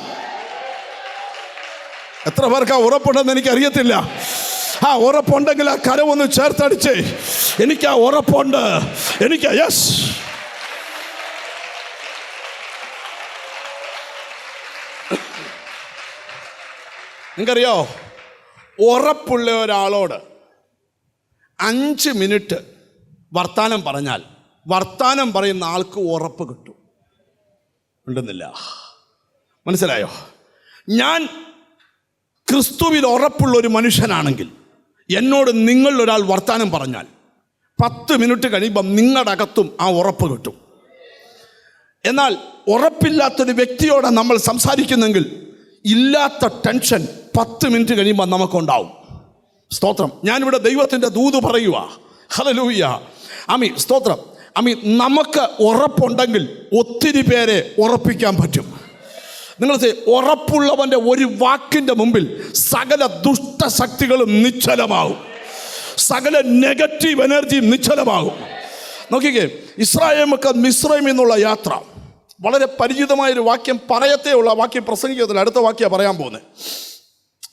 എത്ര പേർക്ക് ആ ഉറപ്പുണ്ടെന്ന് എനിക്കറിയത്തില്ല. ആ ഉറപ്പുണ്ടെങ്കിൽ ആ കരമൊന്ന് ചേർത്തടിച്ചേ. എനിക്ക് ആ ഉറപ്പുണ്ട്. എനിക്ക് യെസ്. നിങ്ങൾക്കറിയോ, ഉറപ്പുള്ള ഒരാളോട് 5 മിനിറ്റ് വർത്താനം പറഞ്ഞാൽ വർത്താനം പറയുന്ന ആൾക്ക് ഉറപ്പ് കിട്ടും. ഉണ്ടെന്നില്ല, മനസ്സിലായോ? ഞാൻ ക്രിസ്തുവിൽ ഉറപ്പുള്ള ഒരു മനുഷ്യനാണെങ്കിൽ എന്നോട് നിങ്ങളിലൊരാൾ വർത്താനം പറഞ്ഞാൽ 10 മിനിറ്റ് കഴിയുമ്പം നിങ്ങളുടെ അകത്തും ആ ഉറപ്പ് കിട്ടും. എന്നാൽ ഉറപ്പില്ലാത്തൊരു വ്യക്തിയോട് നമ്മൾ സംസാരിക്കുന്നെങ്കിൽ ഇല്ലാത്ത ടെൻഷൻ 10 മിനിറ്റ് കഴിയുമ്പോൾ നമുക്കുണ്ടാവും. സ്തോത്രം. ഞാനിവിടെ ദൈവത്തിൻ്റെ ദൂത് പറയുക. ഹല്ലേലൂയ. ആമീൻ. സ്തോത്രം. ആമീൻ. നമുക്ക് ഉറപ്പുണ്ടെങ്കിൽ ഒത്തിരി പേരെ ഉറപ്പിക്കാൻ പറ്റും. നിങ്ങൾ ഉറപ്പുള്ളവൻ്റെ ഒരു വാക്കിൻ്റെ മുമ്പിൽ സകല ദുഷ്ടശക്തികളും നിശ്ചലമാകും, സകല നെഗറ്റീവ് എനർജിയും നിശ്ചലമാകും. നോക്കിക്കേ, ഇസ്രായേൽ മക്കൾ മിസ്രൈമിൽ നിന്നുള്ള യാത്ര, വളരെ പരിചിതമായൊരു വാക്യം പറയത്തേ ഉള്ള വാക്യം പ്രസംഗിക്കത്തില്ല. അടുത്ത വാക്യം പറയാൻ പോകുന്നത്.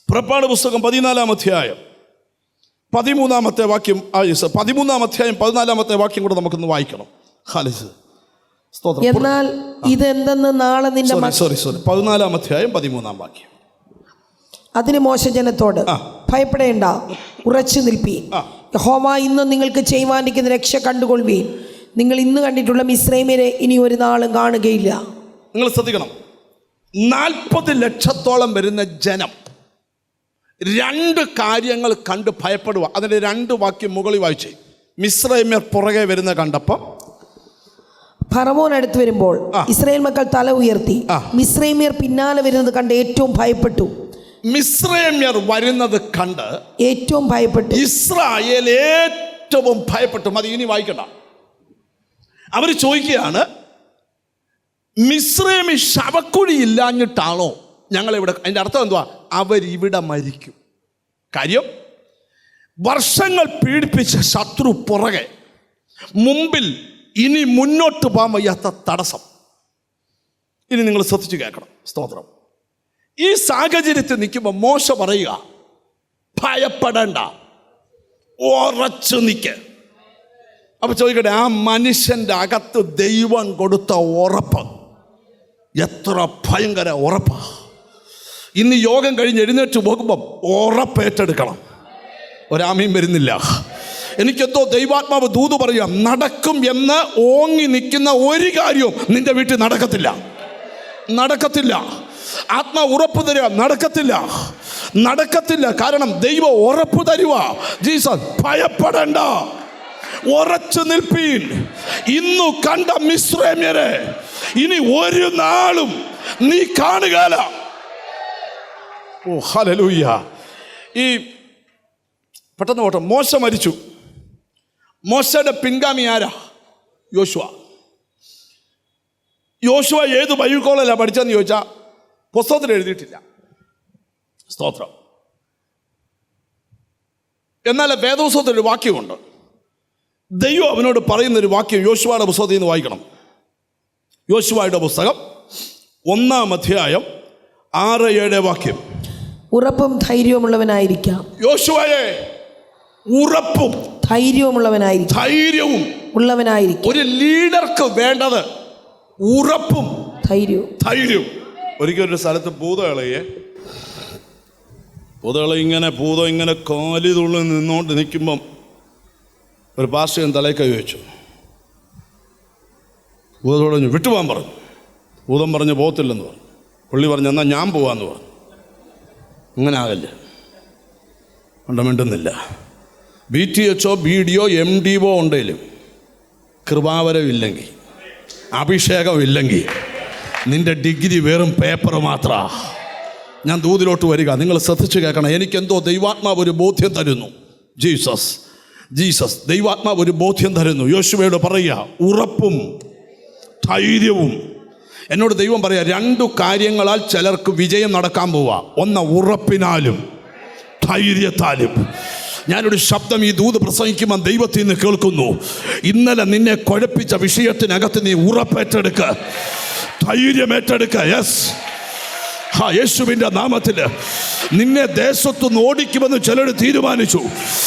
പുറപ്പാട് പുസ്തകം 14-ാം അധ്യായം 13-ാമത്തെ വാക്യം, 13-ാം അധ്യായം 14-ാമത്തെ വാക്യം കൂടെ നമുക്കൊന്ന് വായിക്കണം. എന്നാൽ ഇതെന്തെന്ന് നാളെ നിന്റെ 14-ാം അധ്യായം 13-ാം വാക്യം. അതിന് മോശ ജനത്തോട്, ഭയപ്പെടേണ്ട, ഉറച്ചു നിൽപ്പീൻ. യഹോവ ഇന്ന് നിങ്ങൾക്ക് ചെയ്യുവാനിരിക്കുന്ന രക്ഷ കണ്ടുകൊള്ളുവീൻ. നിങ്ങൾ ഇന്ന് കണ്ടിട്ടുള്ള മിസ്രൈമ്യരെ ഇനി ഒരു നാളും കാണുകയില്ല. നിങ്ങൾ ശ്രദ്ധിക്കണം, 40 ലക്ഷത്തോളം വരുന്ന ജനം 2 കാര്യങ്ങൾ കണ്ട് ഭയപ്പെടുക. അതിൻ്റെ 2 വാക്യം മുകളിൽ വായിച്ചേ. മിസ്രൈമ്യർ പുറകെ വരുന്ന കണ്ടപ്പോൾ ഫറവോൻ അടുത്ത് വരുമ്പോൾ ഇസ്രായേൽ മക്കൾ തല ഉയർത്തി. മിസ്രൈമ്യർ പിന്നാലെ വരുന്നത് കണ്ട് ഏറ്റവും ഭയപ്പെട്ടു. മിസ്രൈമ്യർ വരുന്നത് കണ്ട് ഏറ്റവും ഭയപ്പെട്ടു. ഇസ്രായേൽ ഏറ്റവും ഭയപ്പെട്ടു. മതി, ഇനി വായിക്കണ്ട. അവർ ചോദിക്കുകയാണ്, മിസ്രൈമി ശവക്കുഴി ഇല്ലാഞ്ഞിട്ടാണോ ഞങ്ങളിവിടെ? അതിൻ്റെ അർത്ഥം എന്തുവാ? അവരിവിടെ മരിക്കും. കാര്യം, വർഷങ്ങൾ പീഡിപ്പിച്ച ശത്രു പുറകെ, മുമ്പിൽ ഇനി മുന്നോട്ട് പോകാൻ വയ്യാത്ത തടസ്സം. ഇനി നിങ്ങൾ ശ്രദ്ധിച്ച് കേൾക്കണം. സ്തോത്രം. ഈ സാഹചര്യത്തിൽ നിൽക്കുമ്പോൾ മോശ പറയുക, ഭയപ്പെടേണ്ട, ഉറച്ചു നിൽക്ക്. അപ്പൊ ചോദിക്കട്ടെ, ആ മനുഷ്യൻ്റെ അകത്ത് ദൈവം കൊടുത്ത ഉറപ്പ് എത്ര ഭയങ്കര ഉറപ്പാ! ഇന്ന് യോഗം കഴിഞ്ഞ് എഴുന്നേറ്റ് പോകുമ്പം ഉറപ്പേറ്റെടുക്കണം. ഒരാമീൻ വരുന്നില്ല. എനിക്കെന്തോ ദൈവാത്മാവ് ദൂത് പറയാം, നടക്കും എന്ന് ഓങ്ങി നിൽക്കുന്ന ഒരു കാര്യവും നിന്റെ വീട്ടിൽ നടക്കത്തില്ല. നടക്കത്തില്ല. ആത്മാ ഉറപ്പ് തരിക, നടക്കത്തില്ല, നടക്കത്തില്ല. കാരണം ദൈവം ഉറപ്പ് തരുക. ജീസസ്, ഭയപ്പെടേണ്ട, ഉറച്ചു നിൽപ്പീൻ. ഇന്നു കണ്ട മിസ്രൈമ്യരെ ഇനി ഒരു നാളും നീ കാണുകയില്ല. ഓ ഹല്ലേലൂയ. ഈ പെട്ടെന്ന് ഓട്ടം. മോശ മരിച്ചു. മോശയുടെ പിൻഗാമി ആരാ? യോശുവ. യോശുവ ഏത് ബൈബിൾ കോളേജിലാണ് പഠിച്ചതെന്ന് ചോദിച്ചാൽ പുസ്തകത്തിൽ എഴുതിയിട്ടില്ല. സ്തോത്രം. എന്നാൽ വേദപുസ്തകത്തിലൊരു വാക്യമുണ്ട്. ദൈവം അവനോട് പറയുന്നൊരു വാക്യം യോശുവയുടെ പുസ്തകത്തിൽ നിന്ന് വായിക്കണം. യോശുവയുടെ പുസ്തകം 1-ാം അധ്യായം 6-7 വാക്യം. ഉറപ്പും ധൈര്യവുമുള്ളവനായിരിക്കാം. യോശുവയെ ഉറപ്പും ധൈര്യവുമുള്ളവനായിരിക്കും. ധൈര്യവും ഉള്ളവനായിരിക്കും. ഒരു ലീഡർക്ക് വേണ്ടത് ഉറപ്പും ധൈര്യവും. ഒരിക്കലൊരു സ്ഥലത്ത് ഭൂതകളെ ഇങ്ങനെ കാലി തുള്ളി നിന്നോണ്ട് നിൽക്കുമ്പം ഒരു പാസ്റ്റർ തലയിൽ കൈ വെച്ചു. ഭൂതത്തോട് വിട്ടുപോകാൻ പറഞ്ഞു. ഭൂതം പറഞ്ഞ് പോകത്തില്ലെന്ന് പറഞ്ഞു. പുള്ളി പറഞ്ഞു, എന്നാൽ ഞാൻ പോവാന്ന് പറഞ്ഞു. അങ്ങനെ ആകല്ല, മിണ്ടുന്നില്ല. BTHO BDO MDO ഉണ്ടെങ്കിലും കൃപാവരമില്ലെങ്കിൽ, അഭിഷേകമില്ലെങ്കിൽ നിന്റെ ഡിഗ്രി വെറും പേപ്പർ മാത്രമാ. ഞാൻ ദൂതിലോട്ട് വരിക. നിങ്ങൾ ശ്രദ്ധിച്ച് കേൾക്കണം. എനിക്കെന്തോ ദൈവാത്മാവ് ഒരു ബോധ്യം തരുന്നു. ജീസസ് ദൈവാത്മാവ് ഒരു ബോധ്യം തരുന്നു. യോശുവയോട് പറയുക, ഉറപ്പും ധൈര്യവും. എന്നോട് ദൈവം പറയുക, 2 കാര്യങ്ങളാൽ ചിലർക്ക് വിജയം നടക്കാൻ പോവാ. ഒന്ന് ഉറപ്പിനാലും ധൈര്യത്താലും. ഞാനൊരു ശബ്ദം ഈ ദൂത് പ്രസംഗിക്കുമ്പോൾ ദൈവത്തിൽ നിന്ന് കേൾക്കുന്നു. ഇന്നലെ നിന്നെ കുഴപ്പിച്ച വിഷയത്തിനകത്ത് നീ ഉറപ്പേറ്റെടുക്കുക, ധൈര്യമേറ്റെടുക്കുക. യെസ്, യേശുവിൻ്റെ നാമത്തിൽ നിന്നെ ദേശത്തുനിന്ന് ഓടിക്കുമെന്ന് ചിലർ തീരുമാനിച്ചു.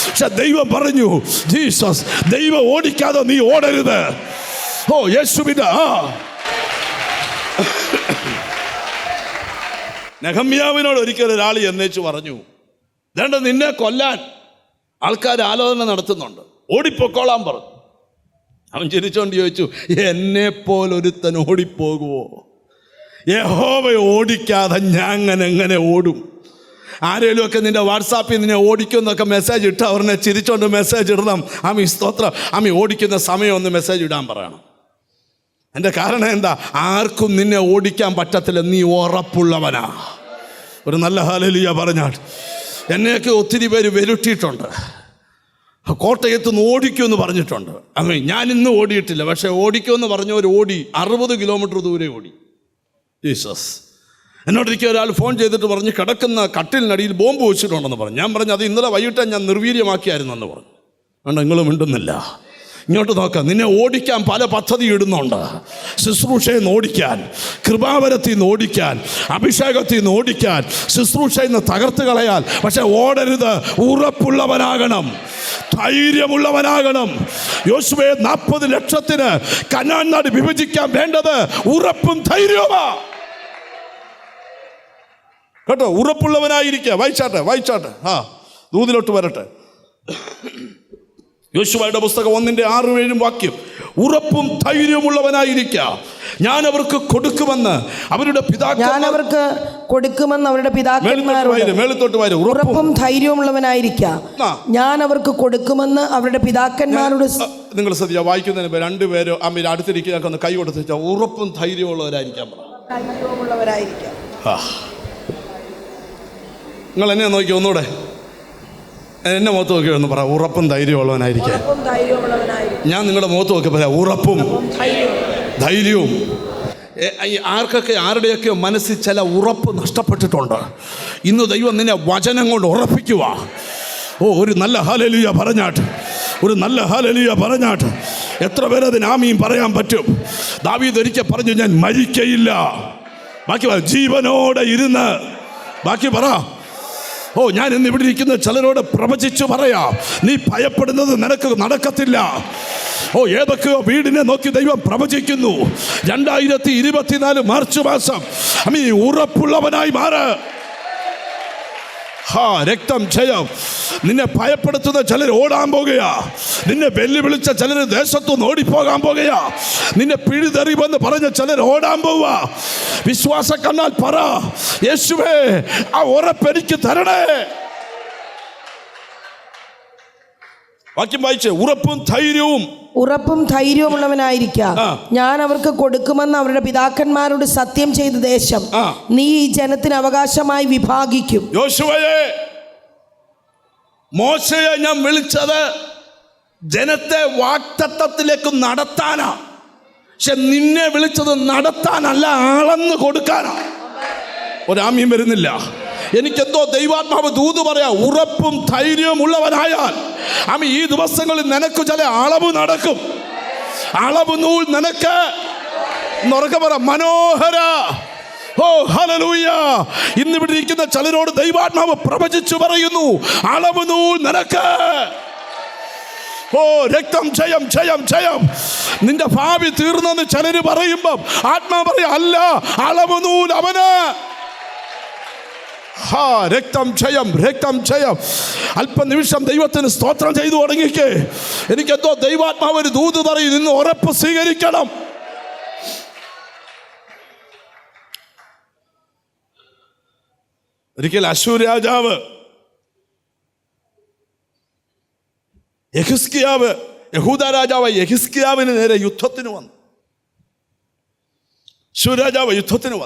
പക്ഷെ ദൈവം പറഞ്ഞു, ജീസസ്, ദൈവം ഓടിക്കാതെ നീ ഓടരുത്. ഓ യേശുവിൻ്റെ നെഹമ്യാവിനോട് ഒരിക്കൽ ഒരാൾ എന്നേച്ചു പറഞ്ഞു, വേണ്ട, നിന്നെ കൊല്ലാൻ ആൾക്കാർ ആലോചന നടത്തുന്നുണ്ട്, ഓടിപ്പൊക്കോളാൻ പറഞ്ഞു. അവൻ ചിരിച്ചോണ്ട് ചോദിച്ചു, എന്നെപ്പോലൊരുത്തൻ ഓടിപ്പോകുമോ? യഹോവയെ ഓടിക്കാതെ ഞാൻ എങ്ങനെ ഓടും? ആരെങ്കിലും ഒക്കെ നിന്റെ വാട്സാപ്പിൽ നിന്നെ ഓടിക്കുമെന്നൊക്കെ മെസ്സേജ് ഇട്ട് അവരെ ചിരിച്ചോണ്ട് മെസ്സേജ് ഇടണം. ആമി സ്തോത്രം, ആമി ഓടിക്കുന്ന സമയം ഒന്ന് മെസ്സേജ് ഇടാൻ പറയണം. എൻ്റെ കാരണം എന്താ? ആർക്കും നിന്നെ ഓടിക്കാൻ പറ്റത്തില്ല, നീ ഉറപ്പുള്ളവനാ. ഒരു നല്ല ഹല്ലേലൂയ പറഞ്ഞാൽ. എന്നെയൊക്കെ ഒത്തിരി പേര് വെരുട്ടിയിട്ടുണ്ട്. കോട്ടയത്ത് നിന്ന് ഓടിക്കുമെന്ന് പറഞ്ഞിട്ടുണ്ട്. അങ്ങനെ ഞാൻ ഇന്ന് ഓടിയിട്ടില്ല, പക്ഷേ ഓടിക്കുമെന്ന് പറഞ്ഞവർ ഓടി 60 കിലോമീറ്റർ ദൂരെ ഓടി. ജീസസ്. എന്നോടൊരിക്കൽ ഒരാൾ ഫോൺ ചെയ്തിട്ട് പറഞ്ഞ് കിടക്കുന്ന കട്ടിലിനടിയിൽ ബോംബ് വെച്ചിട്ടുണ്ടെന്ന് പറഞ്ഞു. ഞാൻ പറഞ്ഞു അത് ഇന്നലെ വൈകിട്ട് ഞാൻ നിർവീര്യമാക്കിയായിരുന്നെന്ന് പറഞ്ഞു. അതുകൊണ്ട് നിങ്ങൾ മിണ്ടുന്നില്ല. ഇങ്ങോട്ട് നോക്കാം, നിന്നെ ഓടിക്കാൻ പല പദ്ധതി ഇടുന്നുണ്ട്. ശുശ്രൂഷയിൽ നിന്ന് ഓടിക്കാൻ, കൃപാവരത്തിൽ നിന്ന് ഓടിക്കാൻ, അഭിഷേകത്തിൽ നിന്ന് ഓടിക്കാൻ, ശുശ്രൂഷയിൽ നിന്ന് തകർത്ത് കളയാൻ. പക്ഷെ ഓടരുത്, ഉറപ്പുള്ളവനാകണം, ധൈര്യമുള്ളവനാകണം. യോശുവയെ 40 ലക്ഷത്തിന് കനാൻ നാട് വിഭജിക്കാൻ വേണ്ടത് ഉറപ്പും ധൈര്യവുമാ. കേട്ടോ, ഉറപ്പുള്ളവനായിരിക്കുക. വായിച്ചാട്ടെ. ദൂതിലോട്ട് വരട്ടെ. യോശുവയുടെ പുസ്തകം 1:6-7 വാക്യം. ഉറപ്പും ധൈര്യമുള്ളവനായിരിക്കുക, ഞാൻ അവർക്ക് കൊടുക്കുമെന്ന് അവരുടെ പിതാക്കന്മാരോട്. ഉറപ്പും ധൈര്യമുള്ളവനായിരിക്കുക, ഞാൻ അവർക്ക് കൊടുക്കുമെന്ന് അവരുടെ പിതാക്കന്മാരോട്. നിങ്ങൾ ശ്രദ്ധിക്കുക, വായിക്കുന്നതിന് രണ്ടുപേരോ അമ്മ അടുത്തിരിക്കുക ഒന്ന് കൈ കൊടുത്ത് ഉറപ്പും ധൈര്യമുള്ളവരായിരിക്കാൻ പറ. നിങ്ങൾ എന്നെ നോക്കി ഒന്നുകൂടെ, എന്നെ മുഖത്ത് നോക്കി ഒന്ന് പറ, ഉറപ്പും ധൈര്യമുള്ളവനായിരിക്കാൻ. ഞാൻ നിങ്ങളുടെ മുഖത്ത് നോക്കി പറയാം, ഉറപ്പും ധൈര്യവും. ആർക്കൊക്കെ ആരുടെയൊക്കെയോ മനസ്സിൽ ചില ഉറപ്പ് നഷ്ടപ്പെട്ടിട്ടുണ്ട്. ഇന്ന് ദൈവം നിന്നെ വചനം കൊണ്ട് ഉറപ്പിക്കുക. ഒരു നല്ല ഹല്ലേലൂയ പറഞ്ഞാട്ട്. എത്ര പേരതിന് ആമീൻ പറയാൻ പറ്റും? ദാവീദ് ഒരിക്കൽ പറഞ്ഞു, ഞാൻ മരിക്കയില്ല. ബാക്കി ജീവനോടെ ഇരുന്ന് ബാക്കി പറ. ഞാൻ ഇന്ന് ഇവിടെ ഇരിക്കുന്ന ചിലരോട് പ്രവചിച്ചു പറയാം, നീ ഭയപ്പെടുന്നത് നിനക്ക് നടക്കത്തില്ല. ഏതൊക്കെയോ വീടിനെ നോക്കി ദൈവം പ്രവചിക്കുന്നു. 2024 മാർച്ച് മാസം നീ ഉറപ്പുള്ളവനായി മാറ്. രക്തം ജയം. നിന്നെ ഭയപ്പെടുത്തുന്ന ചിലർ ഓടാൻ പോകുകയാ. നിന്നെ വെല്ലുവിളിച്ച ചിലർ ദേശത്തുനിന്ന് ഓടിപ്പോകാൻ പോകുകയാ. നിന്നെ പിഴുതെറിയുമെന്ന് പറഞ്ഞ ചിലർ ഓടാൻ പോവുക. വിശ്വാസ കണ്ണാൽ പറ, യേശുവേ ആ ഉറപ്പെനിക്ക് തരണേ. വാക്യം വായിച്ചേ. ഉറപ്പും ധൈര്യവുമുള്ളവനായിരിക്കുക, ഞാൻ അവർക്ക് കൊടുക്കുമെന്ന് അവരുടെ പിതാക്കന്മാരോട് സത്യം ചെയ്ത ദേശം നീ ഈ ജനത്തിന് അവകാശമായി വിഭാഗിക്കും. യോശുവയെ, മോശയെ ഞാൻ വിളിച്ചത് ജനത്തെ വാഗ്ദത്തത്തിലേക്ക് നടത്താനാ. പക്ഷെ നിന്നെ വിളിച്ചത് നടത്താനല്ല, അളന്ന് കൊടുക്കാനാ. ഒരാമ്യം വരുന്നില്ല. എനിക്കെന്തോ ദൈവാത്മാവ് ദൂത് പറയാ, ഉറപ്പും ധൈര്യവും ഉള്ളവനായാൽ ഈ ദിവസങ്ങളിൽ നിനക്ക് ചില അളവ് നടക്കും. അളവ് നൂൽ നിനക്ക് ഉറക്കെ പറ, മനോഹര. ഹല്ലേലൂയ. ഇന്നിവിടെ ഇരിക്കുന്ന ചിലരോട് ദൈവാത്മാവ് പ്രവചിച്ചു പറയുന്നു, അളവ് നൂൽ നിനക്ക്. രക്തം ജയം. നിന്റെ ഭാവി തീർന്നെന്ന് ചിലര് പറയുമ്പം ആത്മാവ് പറയാ, അല്ല, അളവ് നൂൽ അവന്. രക്തം ജയം. അല്പനിമിഷം ദൈവത്തിന് സ്തോത്രം ചെയ്തു തുടങ്ങിക്കേ. എനിക്കെന്തോ ദൈവാത്മാവ് ഒരു ദൂത് പറയും, ഇന്ന് ഉറപ്പ് സ്വീകരിക്കണം. ഒരിക്കൽ അശ്ശൂർ രാജാവ് യഹൂദ രാജാവ് യെഹിസ്കിയാവിന് നേരെ യുദ്ധത്തിന് വന്നു. അശ്ശൂർ രാജാവ് യുദ്ധത്തിന്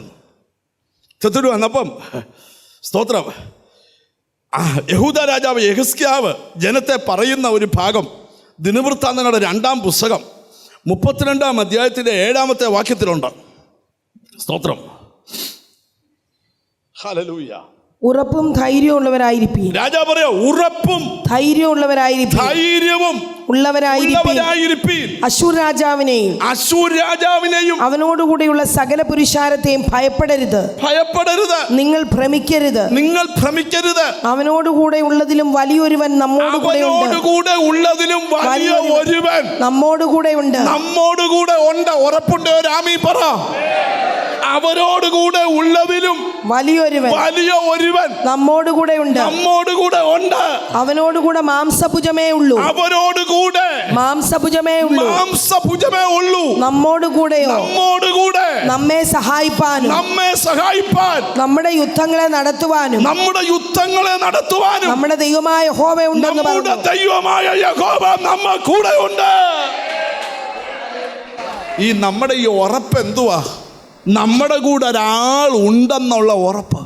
വന്നപ്പം സ്തോത്രം, യഹൂദ രാജാവ് യെഹിസ്കിയാവ് ജനത്തെ പറയുന്ന ഒരു ഭാഗം ദിനവൃത്താന്തങ്ങളുടെ 2-ാം പുസ്തകം 32-ാം അധ്യായത്തിൻ്റെ 7-ാമത്തെ വാക്യത്തിലുണ്ട്. സ്തോത്രം. ഹല്ലേലൂയ. ഉറപ്പും ധൈര്യമുള്ളവരായിരിക്കും. രാജാ പറയാ, ഉറപ്പും ധൈര്യവും ഉള്ളവരായിരിക്കും. അശ്ശൂർ രാജാവിനെയും അവനോടുകൂടെയുള്ള സകല പുരുഷാരത്തെയും ഭയപ്പെടരുത്. നിങ്ങൾ ഭ്രമിക്കരുത്. അവനോടുകൂടെ ഉള്ളതിലും വലിയൊരുവൻ നമ്മോടുകൂടെ ഉണ്ട്. ഉറപ്പുണ്ട്. ഒരു ആമീൻ പറ. അവരോടുകൂടെ ഉള്ളതിലും വലിയ ഒരുവൻ നമ്മോടുകൂടെ ഉണ്ട്. അവനോടുകൂടെ മാംസഭുജമേ ഉള്ളൂ. മാംസഭുജമേ ഉള്ളൂ. നമ്മോടുകൂടെയോ നമ്മെ സഹായിപ്പാനും നമ്മുടെ യുദ്ധങ്ങളെ നടത്തുവാനും നമ്മുടെ ദൈവമായ യഹോവ ഉണ്ടെന്ന് പറഞ്ഞു. ഈ നമ്മുടെ ഈ ഉറപ്പ് എന്തുവാ? നമ്മുടെ കൂടെ ഒരാൾ ഉണ്ടെന്നുള്ള ഉറപ്പ്.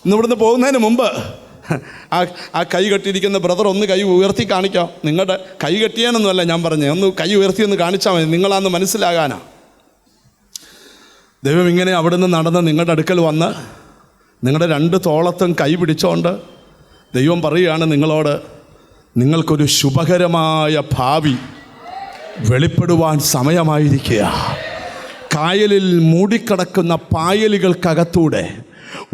ഇന്നിവിടുന്ന് പോകുന്നതിന് മുമ്പ് ആ കൈ കെട്ടിയിരിക്കുന്ന ബ്രദർ ഒന്ന് കൈ ഉയർത്തി കാണിക്കാം. നിങ്ങളുടെ കൈ കെട്ടിയാനൊന്നുമല്ല ഞാൻ പറഞ്ഞത്, ഒന്ന് കൈ ഉയർത്തി ഒന്ന് കാണിച്ചാൽ മതി, നിങ്ങളാന്ന് മനസ്സിലാകാനാ. ദൈവം ഇങ്ങനെ അവിടുന്ന് നടന്ന് നിങ്ങളുടെ അടുക്കൽ വന്ന് നിങ്ങളുടെ 2 തോളത്തും കൈ പിടിച്ചോണ്ട് ദൈവം പറയുകയാണ് നിങ്ങളോട്, നിങ്ങൾക്കൊരു ശുഭകരമായ ഭാവി വെളിപ്പെടുവാൻ സമയമായിരിക്കുക. കായലിൽ മൂടിക്കിടക്കുന്ന പായലുകൾക്കകത്തൂടെ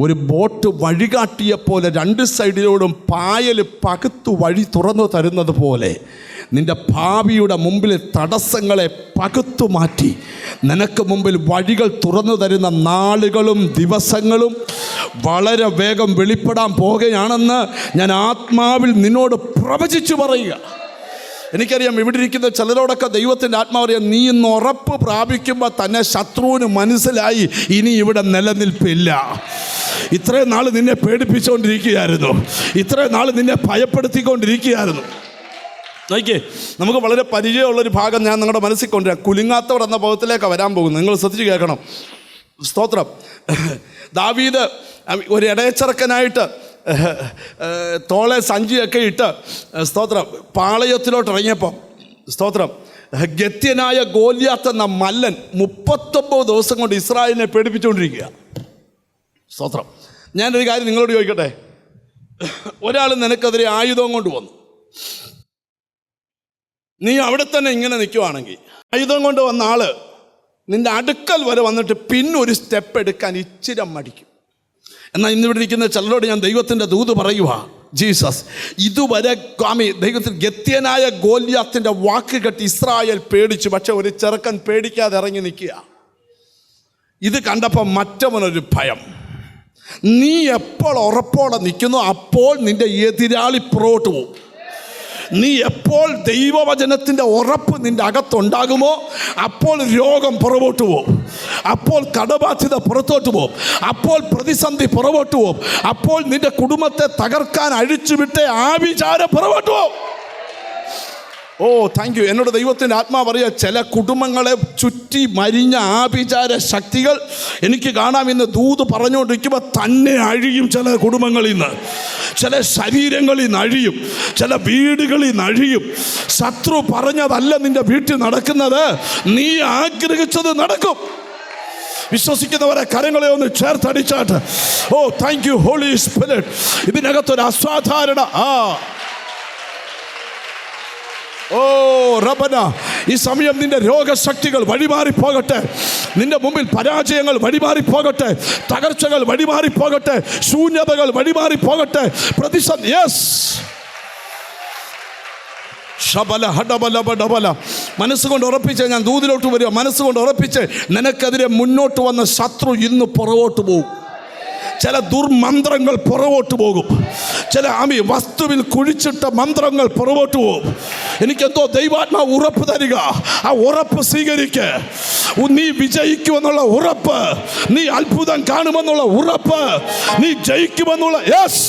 ഒരു ബോട്ട് വഴികാട്ടിയെപ്പോലെ 2 സൈഡിലോടും പായൽ പകുത്തു വഴി തുറന്നു തരുന്നത് പോലെ നിൻ്റെ ഭാവിയുടെ മുമ്പിലെ തടസ്സങ്ങളെ പകുത്തു മാറ്റി നിനക്ക് മുമ്പിൽ വഴികൾ തുറന്നു തരുന്ന നാളുകളും ദിവസങ്ങളും വളരെ വേഗം വെളിപ്പെടാൻ പോകുകയാണെന്ന് ഞാൻ ആത്മാവിൽ നിന്നോട് പ്രവചിച്ചു പറയുക. എനിക്കറിയാം ഇവിടെ ഇരിക്കുന്ന ചിലരോടൊക്കെ ദൈവത്തിൻ്റെ ആത്മാവ് അറിയാം, നീ ഇന്ന് ഉറപ്പ് പ്രാപിക്കുമ്പോൾ തന്നെ ശത്രുവിന് മനസ്സിലായി ഇനി ഇവിടെ നിലനിൽപ്പില്ല. ഇത്രയും നാൾ നിന്നെ പേടിപ്പിച്ചുകൊണ്ടിരിക്കുകയായിരുന്നു, ഇത്രയും നാൾ നിന്നെ ഭയപ്പെടുത്തിക്കൊണ്ടിരിക്കുകയായിരുന്നു. നോക്കിയേ, നമുക്ക് വളരെ പരിചയമുള്ളൊരു ഭാഗം ഞാൻ നിങ്ങളുടെ മനസ്സിൽ കൊണ്ടുവരാം. കുലുങ്ങാത്തവർ എന്ന പദത്തിലേക്ക് വരാൻ പോകുന്നു. നിങ്ങൾ ശ്രദ്ധിച്ച് കേൾക്കണം. സ്തോത്രം. ദാവീദ് ഒരു ഇടയച്ചെറുക്കനായിട്ട് തോളെ സഞ്ചിയൊക്കെ ഇട്ട് സ്തോത്രം പാളയത്തിലോട്ട് ഇറങ്ങിയപ്പോൾ സ്തോത്രം ഗത്യനായ ഗോലിയാത്ത് എന്ന മല്ലൻ 39 ദിവസം കൊണ്ട് ഇസ്രായേലിനെ പേടിപ്പിച്ചുകൊണ്ടിരിക്കുക. സ്തോത്രം. ഞാനൊരു കാര്യം നിങ്ങളോട് ചോദിക്കട്ടെ. ഒരാൾ നിനക്കെതിരെ ആയുധം കൊണ്ട് വന്നു, നീ അവിടെ തന്നെ ഇങ്ങനെ നിൽക്കുവാണെങ്കിൽ ആയുധം കൊണ്ട് വന്ന ആള് നിന്റെ അടുക്കൽ വരെ വന്നിട്ട് പിന്നൊരു സ്റ്റെപ്പ് എടുക്കാൻ ഇച്ചിരി മടിക്കും. എന്നാൽ ഇന്നിവിടെ ഇരിക്കുന്ന ചിലരോട് ഞാൻ ദൈവത്തിൻ്റെ ദൂത് പറയുക, ജീസസ് ഇതുവരെ ദൈവത്തിൽ ഗത്യനായ ഗോലിയാത്തിൻ്റെ വാക്ക് കേട്ട് ഇസ്രായേൽ പേടിച്ചു. പക്ഷെ ഒരു ചെറുക്കൻ പേടിക്കാതെ ഇറങ്ങി നിൽക്കുക. ഇത് കണ്ടപ്പോൾ മറ്റവനൊരു ഭയം. നീ എപ്പോൾ ഉറപ്പോടെ നിൽക്കുന്നു അപ്പോൾ നിന്റെ എതിരാളി പുറകോട്ട് പോകും. നീ എപ്പോൾ ദൈവവചനത്തിൻ്റെ ഉറപ്പ് നിൻ്റെ അകത്തുണ്ടാകുമോ അപ്പോൾ രോഗം പുറകോട്ട് പോകും, അപ്പോൾ കടബാധ്യത പുറത്തോട്ട് പോകും, അപ്പോൾ പ്രതിസന്ധി പുറകോട്ട് പോകും, അപ്പോൾ നിന്റെ കുടുംബത്തെ തകർക്കാൻ അഴിച്ചുവിട്ട് ആഭിചാരം പുറകോട്ട് പോകും. ഓ താങ്ക് യു. എന്നോട് ദൈവത്തിൻ്റെ ആത്മാവ് പറയുക, ചില കുടുംബങ്ങളെ ചുറ്റി മരിഞ്ഞ ആഭിചാര ശക്തികൾ എനിക്ക് കാണാം. ഇന്ന് ദൂത് പറഞ്ഞുകൊണ്ടിരിക്കുമ്പോൾ തന്നെ അഴിയും. ചില കുടുംബങ്ങളിൽ നിന്ന്, ചില ശരീരങ്ങളിൽ നിന്ന് അഴിയും, ചില വീടുകളിൽ നിന്ന് അഴിയും. ശത്രു പറഞ്ഞതല്ല നിന്റെ വീട്ടിൽ നടക്കുന്നത്, നീ ആഗ്രഹിച്ചത് നടക്കും. വിശ്വസിക്കുന്നവരെ കരങ്ങളെ ഒന്ന് ചേർത്തടിച്ചാട്ട്. ഓ താങ്ക് യു ഹോളി സ്പിരിറ്റ്. ഇതിനകത്തൊരു അസാധാരണ ഓ റബ്ബന, ഈ സമയം നിന്റെ രോഗശക്തികൾ വഴിമാറിപ്പോകട്ടെ, നിന്റെ മുമ്പിൽ പരാജയങ്ങൾ വഴിമാറിപ്പോകട്ടെ, തകർച്ചകൾ വഴിമാറിപ്പോകട്ടെ, ശൂന്യതകൾ വഴിമാറിപ്പോകട്ടെ, പ്രതിസന്ധി. യെസ് ഷബല ഹഡബല ബഡബല. മനസ്സുകൊണ്ട് ഉറപ്പിച്ച് ഞാൻ ദൂതിലോട്ട് വരിക. മനസ്സുകൊണ്ട് ഉറപ്പിച്ച് നിനക്കെതിരെ മുന്നോട്ട് വന്ന ശത്രു ഇന്ന് പുറകോട്ട് പോകും. ചില ദുർമന്ത്രങ്ങൾ പുറകോട്ട് പോകും. ചില വസ്തുവിൽ കുഴിച്ചിട്ട മന്ത്രങ്ങൾ പുറകോട്ട് പോകും. എനിക്കെന്തോ ദൈവാത്മാവ് ഉറപ്പ് തരിക. ആ ഉറപ്പ് സ്വീകരിക്ക്. നീ വിജയിക്കുമെന്നുള്ള ഉറപ്പ്, നീ അത്ഭുതം കാണുമെന്നുള്ള ഉറപ്പ്, നീ ജയിക്കുമെന്നുള്ള യെസ്.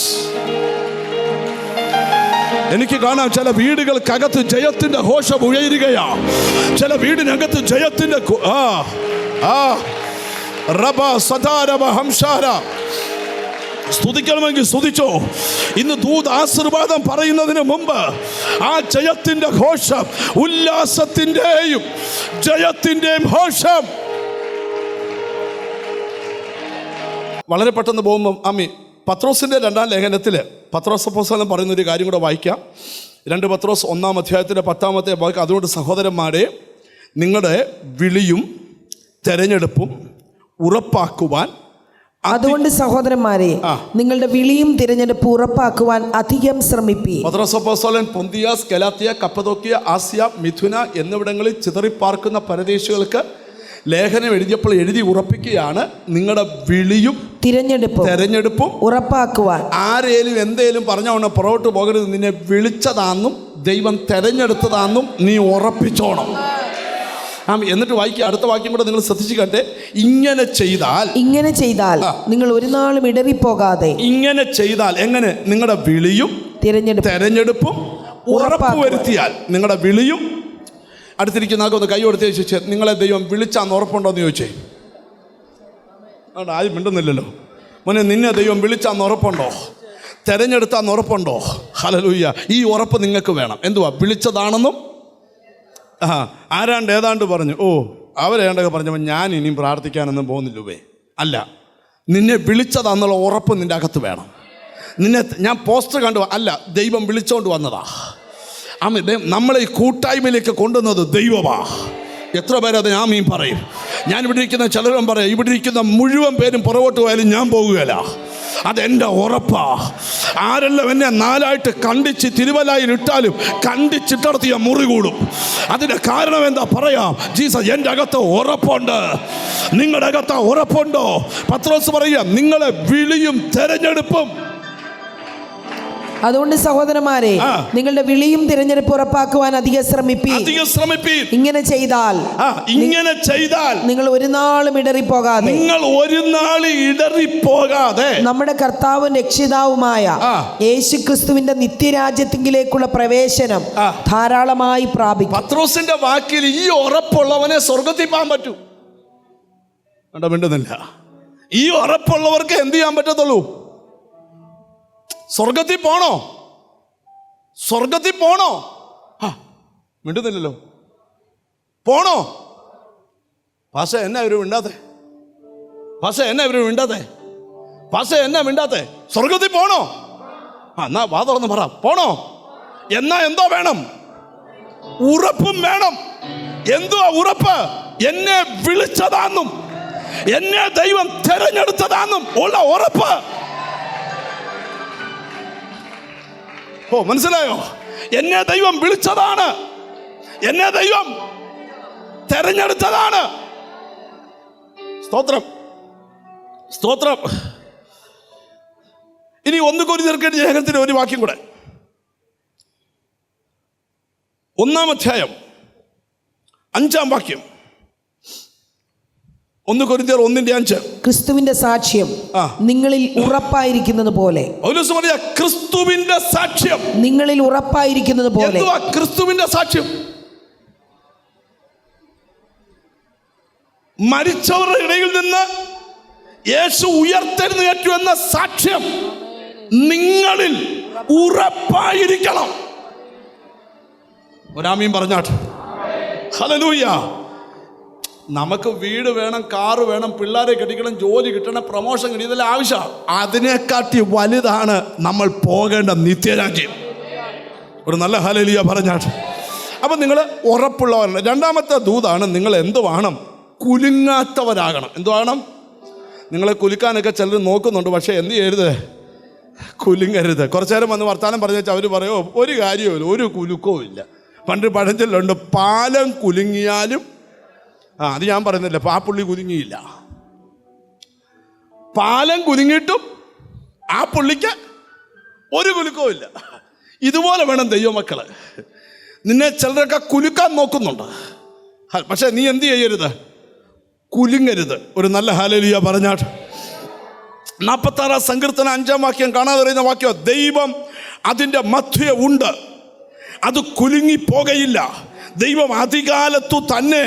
എനിക്ക് കാണാം ചില വീടുകൾക്കകത്ത് ജയത്തിന്റെ ഘോഷം ഉയരുകയാ. ചില വീടിനകത്ത് ജയത്തിന്റെ റബ സദാരബ ഹംസാര. സ്തുതിക്കണമെങ്കിൽ സ്തുതിച്ചോ. ഇന്ന് ദൂത് ആശീർവാദം പറയുന്നതിന് മുമ്പ് ആ ജയത്തിന്റെ ഘോഷം, ഉല്ലാസത്തിന്റെയും ജയത്തിന്റെയും ഘോഷം വളരെ പെട്ടെന്ന് പോകുമ്പോൾ പത്രോസിന്റെ 2-ാം ലേഖനത്തിൽ പത്രോസ് അപ്പോസ്തലൻ പറയുന്നൊരു കാര്യം കൂടെ വായിക്കാം. 2 പത്രോസ് 1-ാം അധ്യായത്തിൻ്റെ 10-ാമത്തെ വാക്യം. അതുകൊണ്ട് സഹോദരന്മാരെ, നിങ്ങളുടെ വിളിയും തെരഞ്ഞെടുപ്പും ഉറപ്പാക്കുവാൻ, അതുകൊണ്ട് സഹോദരന്മാരെ നിങ്ങളുടെ വിളിയും തിരഞ്ഞെടുപ്പ് ഉറപ്പാക്കുവാൻ അധികം ശ്രമിപ്പി. പത്രോസ് അപ്പോസ്തലൻ പൊന്തിയാസ്, ഗലാത്യ, കപ്പദോക്യ, ആസ്യ, മിഥുന എന്നിവിടങ്ങളിൽ ചിതറിപ്പാർക്കുന്ന പരദേശികൾക്ക് ലേഖനം എഴുതിയപ്പോൾ എഴുതി ഉറപ്പിക്കുകയാണ്, നിങ്ങളുടെ വിളിയും തെരഞ്ഞെടുപ്പും ഉറപ്പാക്കുവാൻ. ആരേലും എന്തേലും പറഞ്ഞോണം പുറകോട്ട് പോകരുത്. നിന്നെ വിളിച്ചതാന്നും ദൈവം തെരഞ്ഞെടുത്തതാന്നും നീ ഉറപ്പിച്ചോണം. എന്നിട്ട് വായിക്കുക, അടുത്ത വാക്യം കൂടെ നിങ്ങൾ ശ്രദ്ധിച്ചു കേട്ടെ. ഇങ്ങനെ ചെയ്താൽ നിങ്ങൾ ഒരു നാളും ഇടറിപ്പോകാതെ. ഇങ്ങനെ ചെയ്താൽ എങ്ങനെ? നിങ്ങളുടെ വിളിയും തെരഞ്ഞെടുപ്പും ഉറപ്പുവരുത്തിയാൽ. നിങ്ങളുടെ വിളിയും, അടുത്തിരിക്കുന്ന ആൾക്കൊന്ന് കൈ കൊടുത്ത് ചോദിച്ചേ, നിങ്ങളെ ദൈവം വിളിച്ചാന്ന് ഉറപ്പുണ്ടോ എന്ന് ചോദിച്ചേ. ആരും മിണ്ടുന്നില്ലല്ലോ. മോനെ, നിന്നെ ദൈവം വിളിച്ചാന്ന് ഉറപ്പുണ്ടോ? തെരഞ്ഞെടുത്താന്ന് ഉറപ്പുണ്ടോ? ഹല്ലേലൂയ. ഈ ഉറപ്പ് നിങ്ങൾക്ക് വേണം. എന്തുവാ? വിളിച്ചതാണെന്നും ആരാണ്ട് ഏതാണ്ട് പറഞ്ഞു, ഓ അവരേണ്ടൊക്കെ പറഞ്ഞപ്പോൾ ഞാൻ ഇനിയും പ്രാർത്ഥിക്കാനൊന്നും പോകുന്നില്ലേ. അല്ല, നിന്നെ വിളിച്ചതാന്നുള്ള ഉറപ്പ് നിൻ്റെ അകത്ത് വേണം. നിന്നെ ഞാൻ പോസ്റ്റർ കണ്ടു അല്ല, ദൈവം വിളിച്ചോണ്ട് വന്നതാ. നമ്മളെ ഈ കൂട്ടായ്മയിലേക്ക് കൊണ്ടുവന്നത് ദൈവമാ. എത്ര പേരത് ആമീൻ പറയും? ഞാൻ ഇവിടെ ഇരിക്കുന്ന ചിലരും പറയാം, ഇവിടെ ഇരിക്കുന്ന മുഴുവൻ പേരും പുറകോട്ട് പോയാലും ഞാൻ പോകുകയില്ല. അതെൻ്റെ ഉറപ്പാ. ആരെല്ലാം എന്നെ നാലായിട്ട് കണ്ടിച്ച് തിരുവല്ലായിൽ ഇട്ടാലും കണ്ടിച്ചിട്ടടത്തിയ മുറി കൂടും. അതിൻ്റെ കാരണം എന്താ പറയാം? ജീസസ്, എൻ്റെ അകത്ത് ഉറപ്പുണ്ട്. നിങ്ങളുടെ അകത്ത് ഉറപ്പുണ്ടോ? പത്രോസ് പറയുക, നിങ്ങളെ വിളിയും തെരഞ്ഞെടുപ്പും. അതുകൊണ്ട് സഹോദരന്മാരെ, നിങ്ങളുടെ വിളിയും തിരഞ്ഞെടുപ്പ് ഉറപ്പാക്കുവാൻ അധികം ശ്രമിപ്പീൻ. ഇങ്ങനെ ചെയ്താൽ നിങ്ങൾ ഒരു നാളും ഇടറിപ്പോകാതെ നമ്മുടെ കർത്താവും രക്ഷിതാവുമായ യേശുക്രിസ്തുവിന്റെ നിത്യരാജ്യത്തിലേക്കുള്ള പ്രവേശനം ധാരാളമായി പ്രാപിക്കും. പത്രോസിന്റെ വാക്കിൽ ഈ ഉറപ്പുള്ളവനെ സ്വർഗ്ഗത്തിൽ പോകാൻ പറ്റൂ. മിണ്ടുന്നില്ല. ഈ ഉറപ്പുള്ളവർക്ക് എന്ത് ചെയ്യാൻ പറ്റത്തുള്ളൂ? സ്വർഗത്തിൽ പോണോ? മിണ്ടുന്നില്ലല്ലോ. പോണോ? പാസ എന്നാ ഇവര് മിണ്ടാത്തെ? സ്വർഗത്തിൽ പോണോ? എന്നാ വാ തുറന്ന് പറ, പോണോ? എന്നാ എന്തോ വേണം? ഉറപ്പും വേണം. എന്തുവാ ഉറപ്പ്? എന്നെ വിളിച്ചതാന്നും എന്നെ ദൈവം തെരഞ്ഞെടുത്തതാന്നും ഉള്ള ഉറപ്പ്. ഓ, മനസ്സിലായോ? എന്നെ ദൈവം വിളിച്ചതാണ്, എന്നെ ദൈവം തെരഞ്ഞെടുത്തതാണ്. സ്തോത്രം. ഇനി 1 കൊരിന്ത്യർ ലേഖനത്തിന് ഒരു വാക്യം കൂടെ. 1-ാം അധ്യായം 5-ാം വാക്യം. 1 കൊരിന്ത്യർ 1:5. ക്രിസ്തുവിന്റെ സാക്ഷ്യം നിങ്ങളിൽ ഉറപ്പായിരിക്കുന്നത് പോലെ. ക്രിസ്തുവിന്റെ സാക്ഷ്യം നിങ്ങളിൽ ഉറപ്പായിരിക്കുന്നത് പോലെ. ക്രിസ്തുവിന്റെ സാക്ഷ്യം മരിച്ചവരുടെ ഇടയിൽ നിന്ന് യേശു ഉയർത്തെഴുന്നേറ്റു എന്ന സാക്ഷ്യം നിങ്ങളിൽ ഉറപ്പായിരിക്കണം. ഒരാമീൻ പറഞ്ഞാട്ടെ. ഹല്ലേലൂയ. നമുക്ക് വീട് വേണം, കാറ് വേണം, പിള്ളേരെ കെട്ടിക്കണം, ജോലി കിട്ടണം, പ്രൊമോഷൻ കിട്ടി, ഇതെല്ലാം ആവശ്യമാണ്. അതിനെക്കാട്ടി വലുതാണ് നമ്മൾ പോകേണ്ട നിത്യരാജ്യം. ഒരു നല്ല ഹല്ലേലൂയ പറഞ്ഞാട്ടെ. അപ്പം നിങ്ങൾ ഉറപ്പുള്ളവരാണ്. 2-ാമത്തെ ദൂതാണ്, നിങ്ങൾ എന്ത് വേണം? കുലുങ്ങാത്തവരാകണം. എന്തുവാകണം? നിങ്ങളെ കുലുക്കാനൊക്കെ ചിലർ നോക്കുന്നുണ്ട്, പക്ഷേ എന്ത് ചെയ്യരുത്? കുലുങ്ങരുത്. കുറച്ചു നേരം വന്ന് വർത്താനം പറഞ്ഞു വെച്ചാൽ അവർ പറയോ ഒരു കാര്യവുമില്ല, ഒരു കുലുക്കവും ഇല്ല. പണ്ട് പഴഞ്ചൊല്ലുണ്ട്, പാലം കുലുങ്ങിയാലും അത് ഞാൻ പറയുന്നില്ല, ആ പുള്ളി കുലുങ്ങിയില്ല. പാലം കുലുങ്ങിയിട്ടും ആ പുള്ളിക്ക് ഒരു കുലുക്കവും ഇല്ല. ഇതുപോലെ വേണം ദൈവമക്കള്. നിന്നെ ചിലരൊക്കെ കുലുക്കാൻ നോക്കുന്നുണ്ട്, പക്ഷെ നീ എന്ത് ചെയ്യരുത്? കുലുങ്ങരുത്. ഒരു നല്ല ഹല്ലേലൂയ പറഞ്ഞാട്ട്. 46-ാം സങ്കീർത്തനം 5-ാം വാക്യം കാണാതെ അറിയുന്ന വാക്യം, ദൈവം അതിൻ്റെ മധ്യേ ഉണ്ട്, അത് കുലുങ്ങിപ്പോകയില്ല. ദൈവം അധികാലത്തു തന്നെ.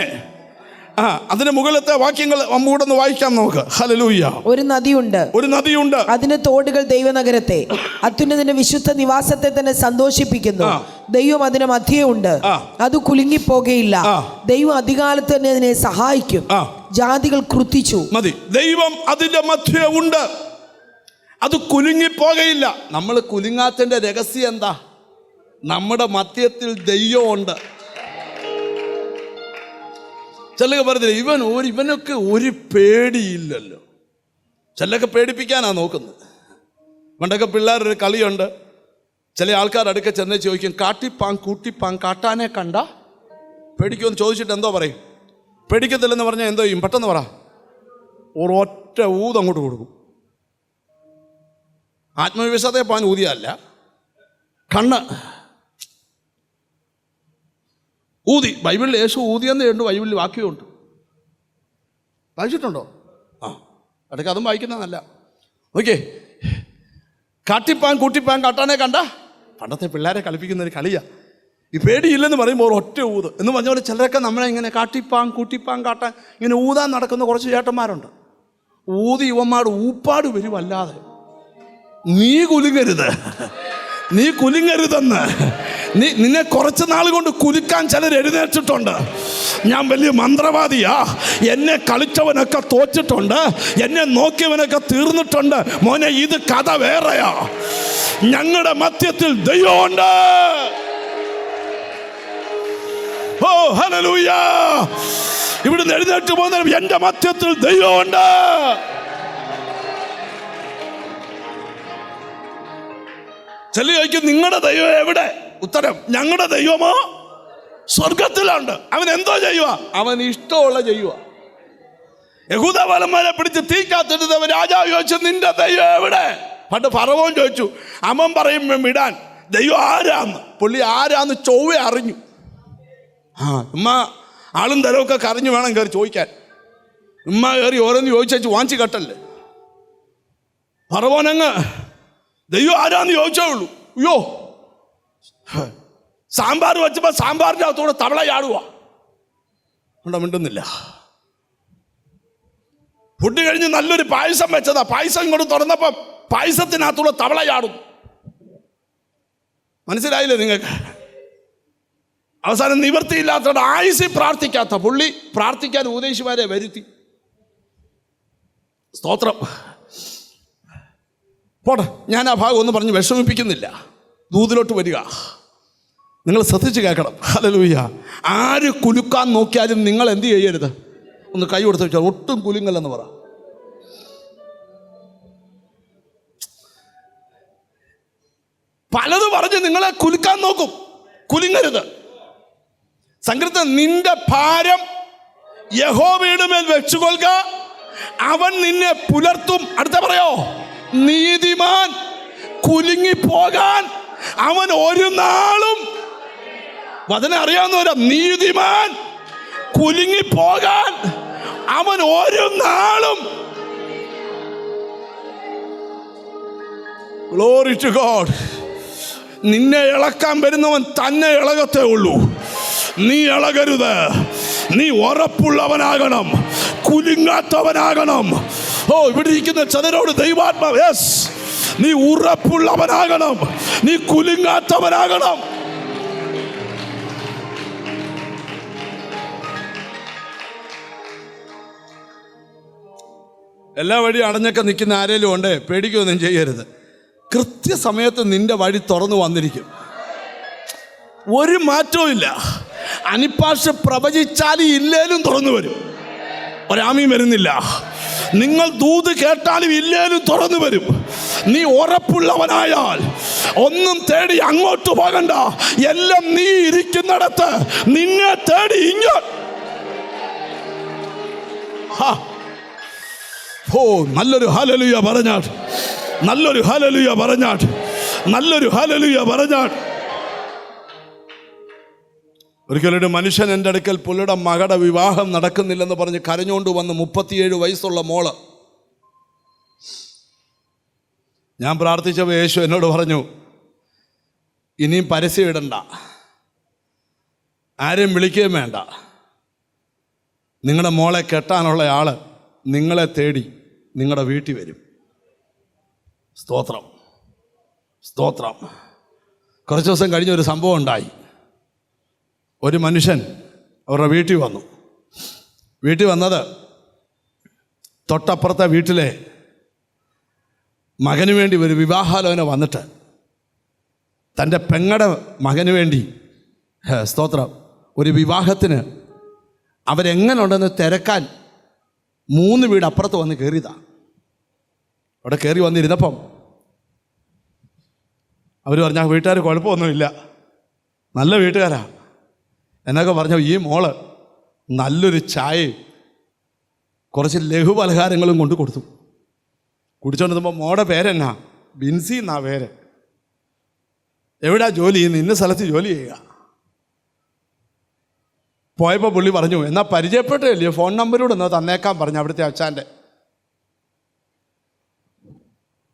അതിന് മുകളിലത്തെ വാക്യങ്ങൾ കൂടെ ഒന്ന് വായിക്കാം നമുക്ക്. ഹല്ലേലൂയ. ഒരു നദിയുണ്ട്, അതിന്റെ തോടുകൾ ദൈവനഗരത്തെ, അത്യുന്നതിന്റെ വിശുദ്ധ നിവാസത്തെ തന്നെ സന്തോഷിപ്പിക്കുന്നു. ദൈവം അതിന്റെ മധ്യേ ഉണ്ട്, അത് കുലുങ്ങിപ്പോകയില്ല. ദൈവം അധികാലത്ത് തന്നെ അതിനെ സഹായിക്കും. ജാതികൾ ക്രുദ്ധിച്ചു. മതി. ദൈവം അതിന്റെ മധ്യേ ഉണ്ട്, അത് കുലുങ്ങിപ്പോകയില്ല. നമ്മൾ കുലുങ്ങാത്തതിന്റെ രഹസ്യം എന്താ? നമ്മുടെ മധ്യത്തിൽ ദൈവമുണ്ട്. ചിലക്ക് പറഞ്ഞില്ല, ഇവനൊക്കെ ഒരു പേടിയില്ലല്ലോ. ചിലക്ക് പേടിപ്പിക്കാനാണ് നോക്കുന്നത്. പണ്ടൊക്കെ പിള്ളേരൊരു കളിയുണ്ട്. ചില ആൾക്കാർ അടുക്ക ചെന്ന് ചോദിക്കും, കാട്ടിപ്പാൻ കൂട്ടിപ്പാൻ കാട്ടാനെ കണ്ട പേടിക്കുമെന്ന് ചോദിച്ചിട്ട് എന്തോ പറയും? പേടിക്കത്തില്ലെന്ന് പറഞ്ഞാൽ എന്തോ ചെയ്യും? പെട്ടെന്ന് പറ. ഒരൊറ്റ ഊത് അങ്ങോട്ട് കൊടുക്കും. ആത്മവിശ്വാസത്തെ പാൻ ഊതിയല്ല, കണ്ണ് ഊതി. ബൈബിളിൽ യേശു ഊതിയെന്നേ ഉണ്ട്, ബൈബിളിൽ വാക്യമുണ്ട്. വായിച്ചിട്ടുണ്ടോ? ഇടയ്ക്ക് അതും വായിക്കുന്നതല്ല. ഓക്കെ, കാട്ടിപ്പാൻ കൂട്ടിപ്പാൻ കാട്ടാനെ കണ്ട പണ്ടത്തെ പിള്ളേരെ കളിപ്പിക്കുന്ന ഒരു കളിയാണ്. ഈ പേടിയില്ലെന്ന് പറയുമ്പോൾ ഒറ്റ ഊത് എന്ന് പറഞ്ഞ പോലെ ചിലരൊക്കെ നമ്മളെ ഇങ്ങനെ കാട്ടിപ്പാൻ കൂട്ടിപ്പാൻ കാട്ടാൻ ഇങ്ങനെ ഊതാൻ നടക്കുന്ന കുറച്ച് ചേട്ടന്മാരുണ്ട്. ഊതി ഇവന്മാർ ഊപ്പാട് വരുമല്ലാതെ നീ കുലുങ്ങരുത്, നീ കുലുങ്ങരുതെന്ന്. നിന്നെ കുറച്ച് നാൾ കൊണ്ട് കുലുക്കാൻ ചിലർ എഴുന്നേറ്റിട്ടുണ്ട്. ഞാൻ വലിയ മന്ത്രവാദിയാ, എന്നെ കളിച്ചവനൊക്കെ തോറ്റിട്ടുണ്ട്, എന്നെ നോക്കിയവനൊക്കെ തീർന്നിട്ടുണ്ട്. മോനെ, ഇത് കഥ വേറെയാ. ഞങ്ങളുടെ മധ്യത്തിൽ ദൈവമുണ്ട്. ഓ ഹല്ലേലൂയ! ഇവിടുന്ന് എഴുന്നേറ്റ് പോകുന്ന എന്റെ മധ്യത്തിൽ ദൈവമുണ്ട്. ചില ചോദിക്കും, നിങ്ങളുടെ ദൈവം എവിടെ? ഉത്തരം, ഞങ്ങളുടെ ദൈവമോ സ്വർഗത്തിലുണ്ട്. അവൻ എന്തോ ചെയ്യുക? അവൻ ഇഷ്ടമുള്ള ചെയ്യുക. യഹൂദാബാലന്മാരെ പിടിച്ച് തീക്കാത്തിട്ടവൻ രാജാവ് ചോദിച്ചു, നിന്റെ ദൈവം എവിടെ? പണ്ട് ഫറവോൻ ചോദിച്ചു. അവൻ പറയും വിടാൻ, ദൈവം ആരാന്ന്. പുള്ളി ആരാന്ന് ചൊവ്വ അറിഞ്ഞു. ഉമ്മ ആളും തരവൊക്കെ കറിഞ്ഞു വേണം കയറി ചോദിക്കാൻ. ഉമ്മ കയറി ഓരോന്ന് ചോദിച്ചു വാങ്ങിച്ച് കെട്ടല്ലേ. ഫറവോനങ്ങ് ദൈവം ആരാന്ന് ചോദിച്ചേ ഉള്ളൂ. അയ്യോ, സാമ്പാർ വെച്ചപ്പോ സാമ്പാറിന്റെ അകത്തോടെ തവള ചാടുക. മിണ്ടുന്നില്ല. ഫുഡ് കഴിഞ്ഞ് നല്ലൊരു പായസം വെച്ചതാ. പായസം ഇങ്ങോട്ട് തുറന്നപ്പം പായസത്തിനകത്തുള്ള തവള ചാടും. മനസ്സിലായില്ലേ നിങ്ങൾക്ക്? അവസാനം നിവൃത്തിയില്ലാത്തവരുടെ ആയുസ്സിൽ പ്രാർത്ഥിക്കാത്ത പുള്ളി പ്രാർത്ഥിക്കാൻ ഉപദേശിമാരെ വരുത്തി. സ്തോത്രം. പോട്ടെ, ഞാൻ ആ ഭാഗം ഒന്ന് പറഞ്ഞ് വിഷമിപ്പിക്കുന്നില്ല. ദൂതിലോട്ട് വരിക. നിങ്ങൾ ശ്രദ്ധിച്ച് കേൾക്കണം. ഹല്ലേലൂയ! ആര് കുലുക്കാൻ നോക്കിയാലും നിങ്ങൾ എന്ത് ചെയ്യരുത്? ഒന്ന് കൈ കൊടുത്ത് വെച്ചാൽ ഒട്ടും കുലുങ്ങല്ലെന്ന് പറ. പലത് പറഞ്ഞ് നിങ്ങളെ കുലുക്കാൻ നോക്കും. കുലുങ്ങരുത്. സങ്കീർത്തനം, നിന്റെ ഭാരം യഹോവയുടെ മേൽ വെച്ചുകൊള്ളുക, അവൻ നിന്നെ പുലർത്തും. അടുത്ത പറയോ, നീതിമാൻ കുലുങ്ങിപ്പോകാൻ അവൻ ഒരു നാളും. വചനം അറിയാവുന്നവരാ. നീതിമാൻ കുലുങ്ങിപ്പോകാൻ അവൻ ഒരു നാളും. Glory to God. നിന്നെ ഇളക്കാൻ വരുന്നവൻ തന്നെ ഇളകത്തേ ഉള്ളൂ. നീ ഇളകരുത്. നീ ഉറപ്പുള്ളവനാകണം, കുലുങ്ങാത്തവനാകണം. ഓ, ഇവിടെ ഇരിക്കുന്ന ചിലരോട് ദൈവാത്മാവ്, യെസ്, നീ ഉറപ്പുള്ളവനാകണം, നീ കുലുങ്ങാത്തവനാകണം. എല്ലാ വഴി അടഞ്ഞൊക്കെ നിൽക്കുന്ന ആരേലും ഉണ്ട്, പേടിക്കുകയൊന്നും ചെയ്യരുത്. കൃത്യസമയത്ത് നിന്റെ വഴി തുറന്നു വന്നിരിക്കും. ഒരു മാറ്റവും ഇല്ല. അനിപ്പാഷ പ്രവചിച്ചാലും ഇല്ലേലും തുറന്നു വരും. ഒരാമയും വരുന്നില്ല. നിങ്ങൾ ദൂത് കേട്ടാലും ഇല്ലേലും തുറന്നു വരും. നീ ഉറപ്പുള്ളവനായാൽ ഒന്നും തേടി അങ്ങോട്ട് പോകണ്ട. എല്ലാം നീ ഇരിക്കുന്നിടത്ത് നിന്നെ തേടി ഇങ്ങോട്ട്. ഓ, നല്ലൊരു ഹല്ലേലൂയ പറഞ്ഞാട്ട്, നല്ലൊരു ഹല്ലേലൂയ പറഞ്ഞാട്ട്, നല്ലൊരു ഹല്ലേലൂയ പറഞ്ഞാട്ട്. ഒരിക്കലൊരു മനുഷ്യൻ എൻ്റെ അടുക്കൽ പുള്ളിയുടെ മകളുടെ വിവാഹം നടക്കുന്നില്ലെന്ന് പറഞ്ഞ് കരഞ്ഞുകൊണ്ട് വന്ന് 37 വയസ്സുള്ള മോള്. ഞാൻ പ്രാർത്ഥിച്ചപ്പോൾ യേശു എന്നോട് പറഞ്ഞു, ഇനിയും പരസ്യം ഇടണ്ട, ആരെയും വിളിക്കുകയും വേണ്ട. നിങ്ങളുടെ മോളെ കെട്ടാനുള്ള ആൾ നിങ്ങളെ തേടി നിങ്ങളുടെ വീട്ടിൽ വരും. സ്തോത്രം, സ്തോത്രം. കുറച്ച് ദിവസം കഴിഞ്ഞൊരു സംഭവം ഉണ്ടായി. ഒരു മനുഷ്യൻ അവരുടെ വീട്ടിൽ വന്നു. വീട്ടിൽ വന്നത് തൊട്ടപ്പുറത്തെ വീട്ടിലെ മകന് വേണ്ടി ഒരു വിവാഹാലോചന വന്നിട്ട് തൻ്റെ പെങ്ങളുടെ മകന് വേണ്ടി, സ്തോത്രം, ഒരു വിവാഹത്തിന് അവരെങ്ങനെ ഉണ്ടെന്ന് തിരക്കാൻ 3 വീട് അപ്പുറത്ത് വന്ന് കയറിയതാണ്. അവിടെ കയറി വന്നിരുന്നപ്പം അവർ പറഞ്ഞ വീട്ടുകാർ കുഴപ്പമൊന്നുമില്ല, നല്ല വീട്ടുകാരാ എന്നൊക്കെ പറഞ്ഞു. ഈ മോള് നല്ലൊരു ചായയും കുറച്ച് ലഘുപലഹാരങ്ങളും കൊണ്ട് കൊടുത്തു. കുടിച്ചോണ്ടിരുന്നപ്പോൾ മോടെ പേരെന്നാ? ബിൻസി എന്നാ പേര്. എവിടാ ജോലി ചെയ്യുന്നത്? ഇന്ന സ്ഥലത്ത് ജോലി ചെയ്യുക. പോയപ്പോൾ പുള്ളി പറഞ്ഞു, എന്നാൽ പരിചയപ്പെട്ടല്ലേ, ഫോൺ നമ്പരൂടെ ഒന്ന് തന്നേക്കാൻ പറഞ്ഞു അവിടുത്തെ അച്ഛൻ്റെ.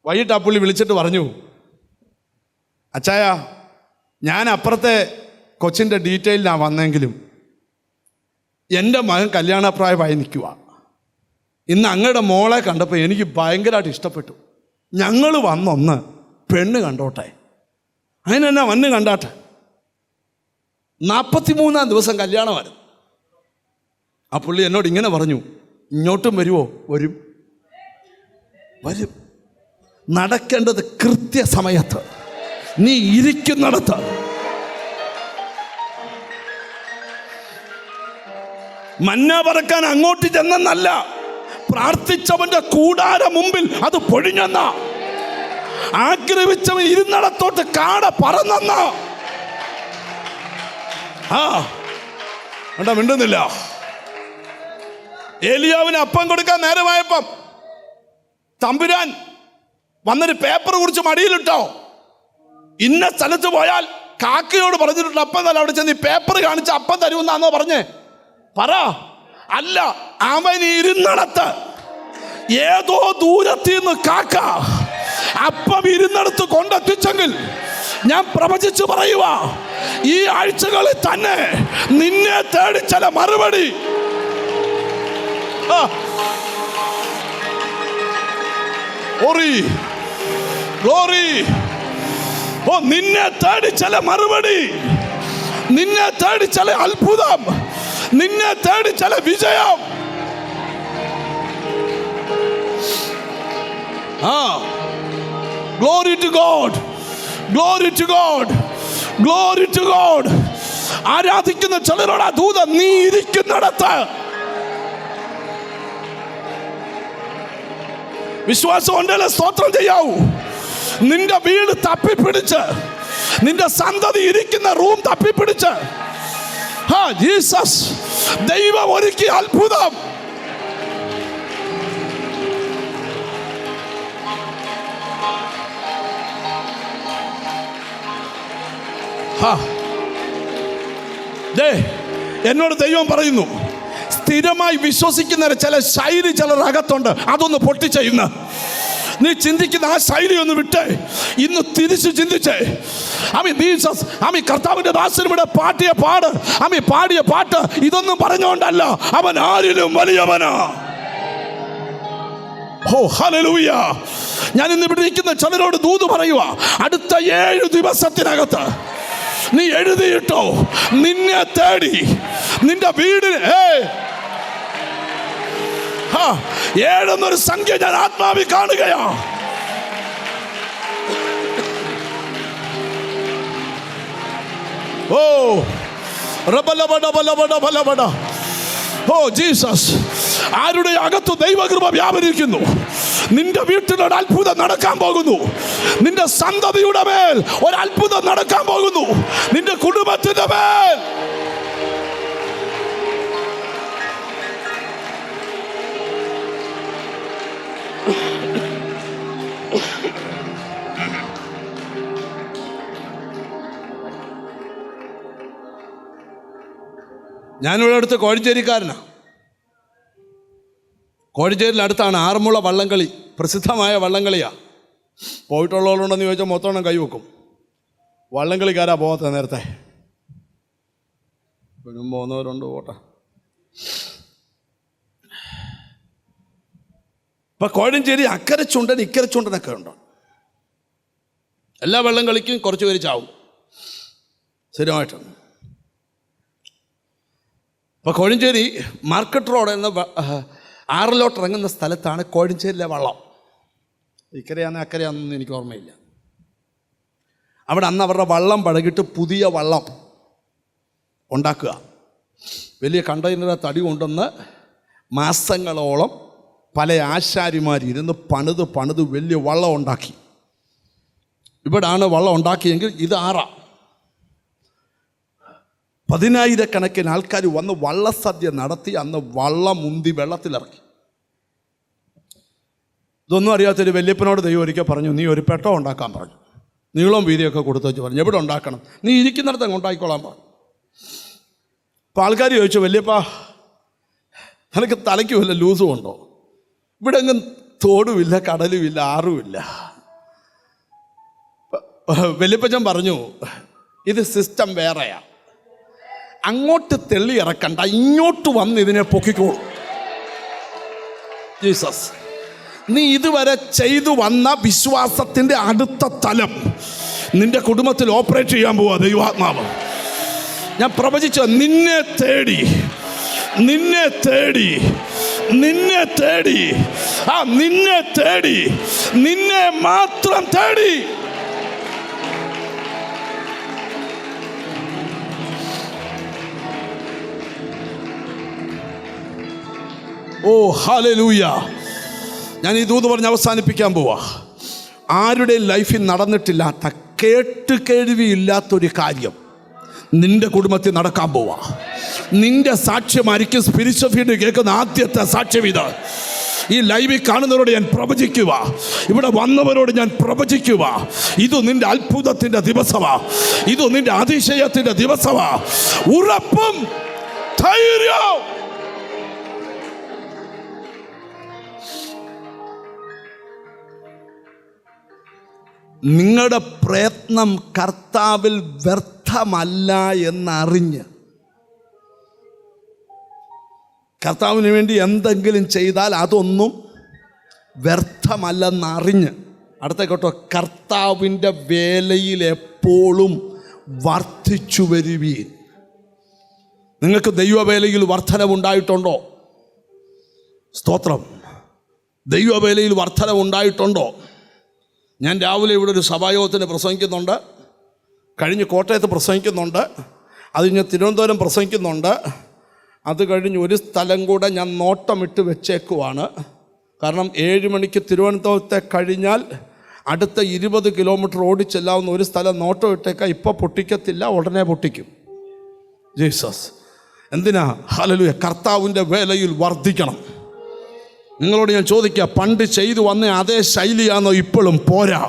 വൈകിട്ട് ആ പുള്ളി വിളിച്ചിട്ട് പറഞ്ഞു, അച്ചായ, ഞാൻ അപ്പുറത്തെ കൊച്ചിൻ്റെ ഡീറ്റെയിലിനാണ് വന്നെങ്കിലും എൻ്റെ മകൻ കല്യാണപ്രായമായി നിൽക്കുക. ഇന്ന് അങ്ങയുടെ മോളെ കണ്ടപ്പോൾ എനിക്ക് ഭയങ്കരമായിട്ട് ഇഷ്ടപ്പെട്ടു. ഞങ്ങൾ വന്നൊന്ന് പെണ്ണ് കണ്ടോട്ടെ. അതിനെന്നാ വന്ന് കണ്ടാട്ടെ. 43-ാം ദിവസം കല്യാണമായിരുന്നു. ആ പുള്ളി എന്നോട് ഇങ്ങനെ പറഞ്ഞു, ഇങ്ങോട്ടും വരുമോ? വരും. നടക്കേണ്ടത് കൃത്യസമയത്ത്, നീ ഇരിക്കുന്നിടത്ത്. മന്ന പറക്കാൻ അങ്ങോട്ട് ചെന്നല്ല, പ്രാർത്ഥിച്ചവന്റെ കൂടാര മുമ്പിൽ അത് പൊഴിഞ്ഞെന്ന, ആഗ്രഹിച്ചവൻ ഇരുന്നിടത്തോട്ട് കാട പറന്നെന്ന. മിണ്ടുന്നില്ല. ഏലിയാവിന് അപ്പം കൊടുക്കാൻ നേരമായപ്പം തമ്പുരാൻ വന്നൊരു പേപ്പർ കുറിച്ച് മടിയിലിട്ടോ. ഇന്ന സ്ഥലത്ത് പോയാൽ കാക്കയോട് പറഞ്ഞിട്ടുണ്ട് അപ്പം തന്നെ അവിടെ ചെന്ന് ഈ പേപ്പർ കാണിച്ച് അപ്പം തരുമെന്നാന്നോ പറഞ്ഞേ? പറ. അല്ല, അവൻ ഇരുന്നിടത്ത് ഏതോ ദൂരത്തിൽ നിന്ന് കാക്ക അപ്പം ഇരുന്നിടത്ത് കൊണ്ടെത്തിച്ചെങ്കിൽ ഞാൻ പ്രവചിച്ചു പറയുക, ഈ ആഴ്ചകളിൽ തന്നെ നിന്നെ തേടി ചില മറുപടി. ഓ, നിന്നെ തേടി ചില മറുപടി, നിന്നെ തേടി ചില അത്ഭുതം, നിന്നെ തേടി ചില വിജയം. Glory to God, glory to God, glory to God. ആരാധിക്കുന്ന ചിലരോട് ദൂതൻ, നീ ഇരിക്കുന്നിടത്ത്. വിശ്വാസം ഉണ്ടല്ലേ സ്തോത്രം ചെയ്യാവൂ. നിന്റെ വീട് തപ്പിപ്പിടിച്ച്, നിന്റെ സന്തതി ഇരിക്കുന്ന റൂം തപ്പിപ്പിടിച്ച് ജീസസ് ദൈവം ഒരുക്കിയ അത്ഭുതം. എന്നോട് ദൈവം പറയുന്നു, സ്ഥിരമായി വിശ്വസിക്കുന്ന ചില ശൈലി ചിലർ അകത്തുണ്ട്, അതൊന്ന് പൊട്ടിച്ചെയ്യുന്ന. നീ ചിന്തിക്കുന്ന ആ ശൈലി ഒന്ന് വിട്ടേ, ഇന്ന് തിരിച്ചു ചിന്തിച്ചേ. കർത്താവിന്റെ ദാസനിവിടെ പാടിയ പാട്ട് ഇതൊന്നും പറഞ്ഞുകൊണ്ടല്ല, അവൻ ആരിലും വലിയവനാ. ഓ ഹല്ലേലൂയ. ഞാൻ ഇന്ന് ഇവിടെ ഇരിക്കുന്ന ചിലരോട് ദൂത് പറയുക, അടുത്ത 7 ദിവസത്തിനകത്ത് നീ എഴുതിയിട്ടോ, നിന്നെ തേടി നിന്റെ വീടിന് 7 എന്നൊരു സംഖ്യ ഞാൻ ആത്മാവിൽ കാണുകയാ. ഓ ഓ ജീസസ്, ആരുടെ അകത്ത് ദൈവകൃപ വ്യാപരിക്കുന്നു. നിന്റെ വീട്ടിലൊരു അത്ഭുതം നടക്കാൻ പോകുന്നു. നിന്റെ സന്തതിയുടെ മേൽ ഒരു അത്ഭുതം നടക്കാൻ പോകുന്നു. നിന്റെ കുടുംബത്തിന്റെ മേൽ. ഞാനിവിടെ അടുത്ത് കോഴഞ്ചേരിക്കാരനാ. കോഴഞ്ചേരിയിലടുത്താണ് ആറന്മുള വള്ളംകളി, പ്രസിദ്ധമായ വള്ളംകളിയാ. പോയിട്ടുള്ളവരുണ്ടെന്ന് ചോദിച്ചാൽ മൊത്തം കൈവെക്കും. വള്ളംകളിക്കാരാ പോകാത്ത നേരത്തെ. ഇപ്പോഴും പോകുന്നവരുണ്ട്, പോട്ടെ. ഇപ്പം കോഴഞ്ചേരി അക്കരെ ചുണ്ടൻ ഇക്കരെ ചുണ്ടനൊക്കെ ഉണ്ട്. എല്ലാ വള്ളംകളിക്കും കുറച്ച് പേര് ചാവും സ്ഥിരമായിട്ടാണ്. അപ്പോൾ കോഴഞ്ചേരി മാർക്കറ്റ് റോഡ് എന്ന ആറിലോട്ട് ഇറങ്ങുന്ന സ്ഥലത്താണ് കോഴഞ്ചേരിയിലെ വള്ളം. ഇക്കരയാന്ന് അക്കരയാണെന്നൊന്നും എനിക്ക് ഓർമ്മയില്ല. അവിടെ അന്ന് അവരുടെ വള്ളം പഴകിട്ട് പുതിയ വള്ളം ഉണ്ടാക്കുക. വലിയ കണ്ടെയ്നർ തടി കൊണ്ടുവന്ന് മാസങ്ങളോളം പല ആശാരിമാരിരുന്ന് പണിത് വലിയ വള്ളം ഉണ്ടാക്കി. ഇവിടാണ് വള്ളം ഉണ്ടാക്കിയെങ്കിൽ ഇത് ആറാ. 10,000-കണക്കിന് ആൾക്കാർ വന്ന് വള്ളസദ്യ നടത്തി. അന്ന് വള്ളം മുന്തി വെള്ളത്തിലിറക്കി. ഇതൊന്നും അറിയാത്തൊരു വല്യപ്പനോട് ദൈവം ഒരിക്കൽ പറഞ്ഞു, നീ ഒരു പെട്ടോ ഉണ്ടാക്കാൻ പറഞ്ഞു. നീളവും വീതിയൊക്കെ കൊടുത്തു വെച്ച് പറഞ്ഞു, എവിടെ ഉണ്ടാക്കണം? നീ ഇരിക്കുന്നിടത്ത് അങ്ങ് ഉണ്ടായിക്കോളാൻ പറഞ്ഞു. അപ്പോൾ ആൾക്കാർ ചോദിച്ചു, വല്യപ്പാ നിനക്ക് തലയ്ക്ക് വല്ല ലൂസും ഉണ്ടോ? ഇവിടെ എങ്ങും തോടുമില്ല, കടലുമില്ല, ആറുമില്ല. വല്യപ്പച്ചൻ പറഞ്ഞു, ഇത് സിസ്റ്റം വേറെയാ, അങ്ങോട്ട് തെള്ളി ഇറക്കണ്ട, ഇങ്ങോട്ട് വന്ന് ഇതിനെ പൊക്കിക്കോളൂ. ജീസസ്, നീ ഇതുവരെ ചെയ്തു വന്ന വിശ്വാസത്തിൻ്റെ അടുത്ത തലം നിന്റെ കുടുംബത്തിൽ ഓപ്പറേറ്റ് ചെയ്യാൻ പോവാ ദൈവാത്മാവ്. ഞാൻ പ്രവചിച്ച നിന്നെ തേടി, നിന്നെ തേടി, നിന്നെ തേടി, നിന്നെ തേടി, നിന്നെ മാത്രം തേടി. ഓ ഹല്ലേലൂയ. ഞാൻ ഈ ദൂത് പറഞ്ഞ് അവസാനിപ്പിക്കാൻ പോവാ. ആരുടെ ലൈഫിൽ നടന്നിട്ടില്ലാത്ത, കേട്ടുകേഴ്വിയില്ലാത്തൊരു കാര്യം നിന്റെ കുടുംബത്തിൽ നടക്കാൻ പോവാ. നിന്റെ സാക്ഷ്യമായിരിക്കും സ്പിരിച്വൽ ഫീൽഡ് കേൾക്കുന്ന ആദ്യത്തെ സാക്ഷ്യം ഇത്. ഈ ലൈവിൽ കാണുന്നവരോട് ഞാൻ പ്രവചിക്കുക, ഇവിടെ വന്നവരോട് ഞാൻ പ്രവചിക്കുക, ഇത് നിന്റെ അത്ഭുതത്തിൻ്റെ ദിവസമാ, ഇത് നിന്റെ അതിശയത്തിൻ്റെ ദിവസമാ. ഉറപ്പും ധൈര്യവും നിങ്ങളുടെ പ്രയത്നം കർത്താവിൽ വ്യർത്ഥമല്ല എന്നറിഞ്ഞ്, കർത്താവിന് വേണ്ടി എന്തെങ്കിലും ചെയ്താൽ അതൊന്നും വ്യർത്ഥമല്ലെന്നറിഞ്ഞ്, അടുത്ത കേട്ടോ, കർത്താവിൻ്റെ വേലയിൽ എപ്പോഴും വർദ്ധിച്ചു വരുവീൻ. നിങ്ങൾക്ക് ദൈവവേലയിൽ വർധനവുണ്ടായിട്ടുണ്ടോ? സ്തോത്രം. ദൈവവേലയിൽ വർധനവുണ്ടായിട്ടുണ്ടോ? ഞാൻ രാവിലെ ഇവിടെ ഒരു സഭായോഗത്തിന് പ്രസംഗിക്കുന്നുണ്ട്, കഴിഞ്ഞ് കോട്ടയത്ത് പ്രസംഗിക്കുന്നുണ്ട്, അത് കഴിഞ്ഞ് തിരുവനന്തപുരം പ്രസംഗിക്കുന്നുണ്ട്, അത് കഴിഞ്ഞ് ഒരു സ്ഥലം കൂടെ ഞാൻ നോട്ടമിട്ട് വെച്ചേക്കുവാണ്. കാരണം 7 മണിക്ക് തിരുവനന്തപുരത്തെ കഴിഞ്ഞാൽ അടുത്ത 20 കിലോമീറ്റർ ഓടിച്ചെല്ലാവുന്ന ഒരു സ്ഥലം നോട്ടം ഇട്ടേക്കാം. ഇപ്പോൾ പൊട്ടിക്കത്തില്ല, ഉടനെ പൊട്ടിക്കും. ജീസസ്. എന്തിനാ? ഹല്ലേലൂയ. കർത്താവിൻ്റെ വേലയിൽ വർദ്ധിക്കണം. നിങ്ങളോട് ഞാൻ ചോദിക്കുക, പണ്ട് ചെയ്തു വന്ന അതേ ശൈലിയാണോ ഇപ്പോഴും? പോരാ.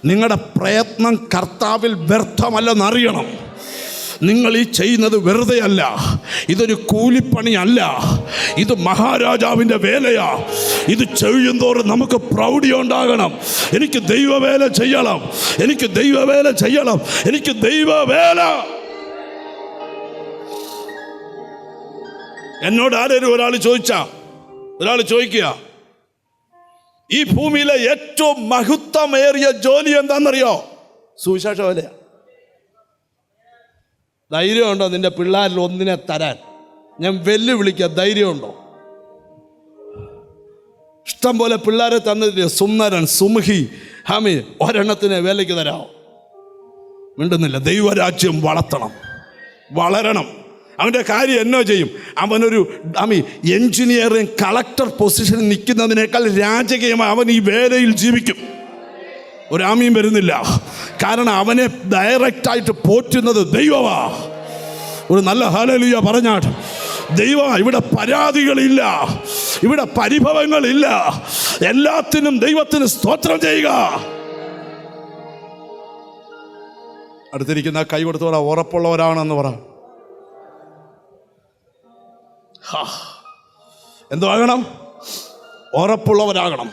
നിങ്ങളുടെ പ്രയത്നം കർത്താവിൽ വ്യർത്ഥമല്ലെന്നറിയണം. നിങ്ങൾ ഈ ചെയ്യുന്നത് വെറുതെ അല്ല, ഇതൊരു കൂലിപ്പണിയല്ല, ഇത് മഹാരാജാവിൻ്റെ വേലയാ. ഇത് ചെയ്യുന്തോറും നമുക്ക് പ്രൗഢി ഉണ്ടാകണം. എനിക്ക് ദൈവവേല ചെയ്യണം, എനിക്ക് ദൈവവേല ചെയ്യണം, എനിക്ക് ദൈവവേല. എന്നോട് ആരും ഒരാൾ ചോദിക്കുക, ഈ ഭൂമിയിലെ ഏറ്റവും മഹത്വമേറിയ ജോലി എന്താണെന്നറിയോ? സുവിശേഷ വേലയാ. ധൈര്യമുണ്ടോ നിന്റെ പിള്ളേരിൽ ഒന്നിനെ തരാൻ? ഞാൻ വെല്ലുവിളിക്കുക, ധൈര്യമുണ്ടോ? ഇഷ്ടം പോലെ പിള്ളേരെ തന്നിട്ട് സുന്ദരൻ, സുമുഖി, ഹാമി, ഒരെണ്ണത്തിന് വേലയ്ക്ക് തരാമോ? മിണ്ടുന്നില്ല. ദൈവരാജ്യം വളരണം. അവൻ്റെ കാര്യം എന്നോ ചെയ്യും. അവനൊരു എൻജിനീയറിങ് കളക്ടർ പൊസിഷനിൽ നിൽക്കുന്നതിനേക്കാൾ രാജകീയമായി അവൻ ഈ വേലയിൽ ജീവിക്കും. ഒരാമയും വരുന്നില്ല. കാരണം അവനെ ഡയറക്റ്റായിട്ട് പോറ്റുന്നത് ദൈവമാ. ഒരു നല്ല ഹല്ലേലൂയ പറഞ്ഞാട്ട്. ദൈവം. ഇവിടെ പരാതികളില്ല, ഇവിടെ പരിഭവങ്ങളില്ല, എല്ലാത്തിനും ദൈവത്തിന് സ്തോത്രം ചെയ്യുക. അടുത്തിരിക്കുന്ന കൈ കൊടുത്ത് പറ, ഉറപ്പുള്ളവരാണെന്ന് പറ. എന്തോ ആകണം? ഉറപ്പുള്ളവരാകണം.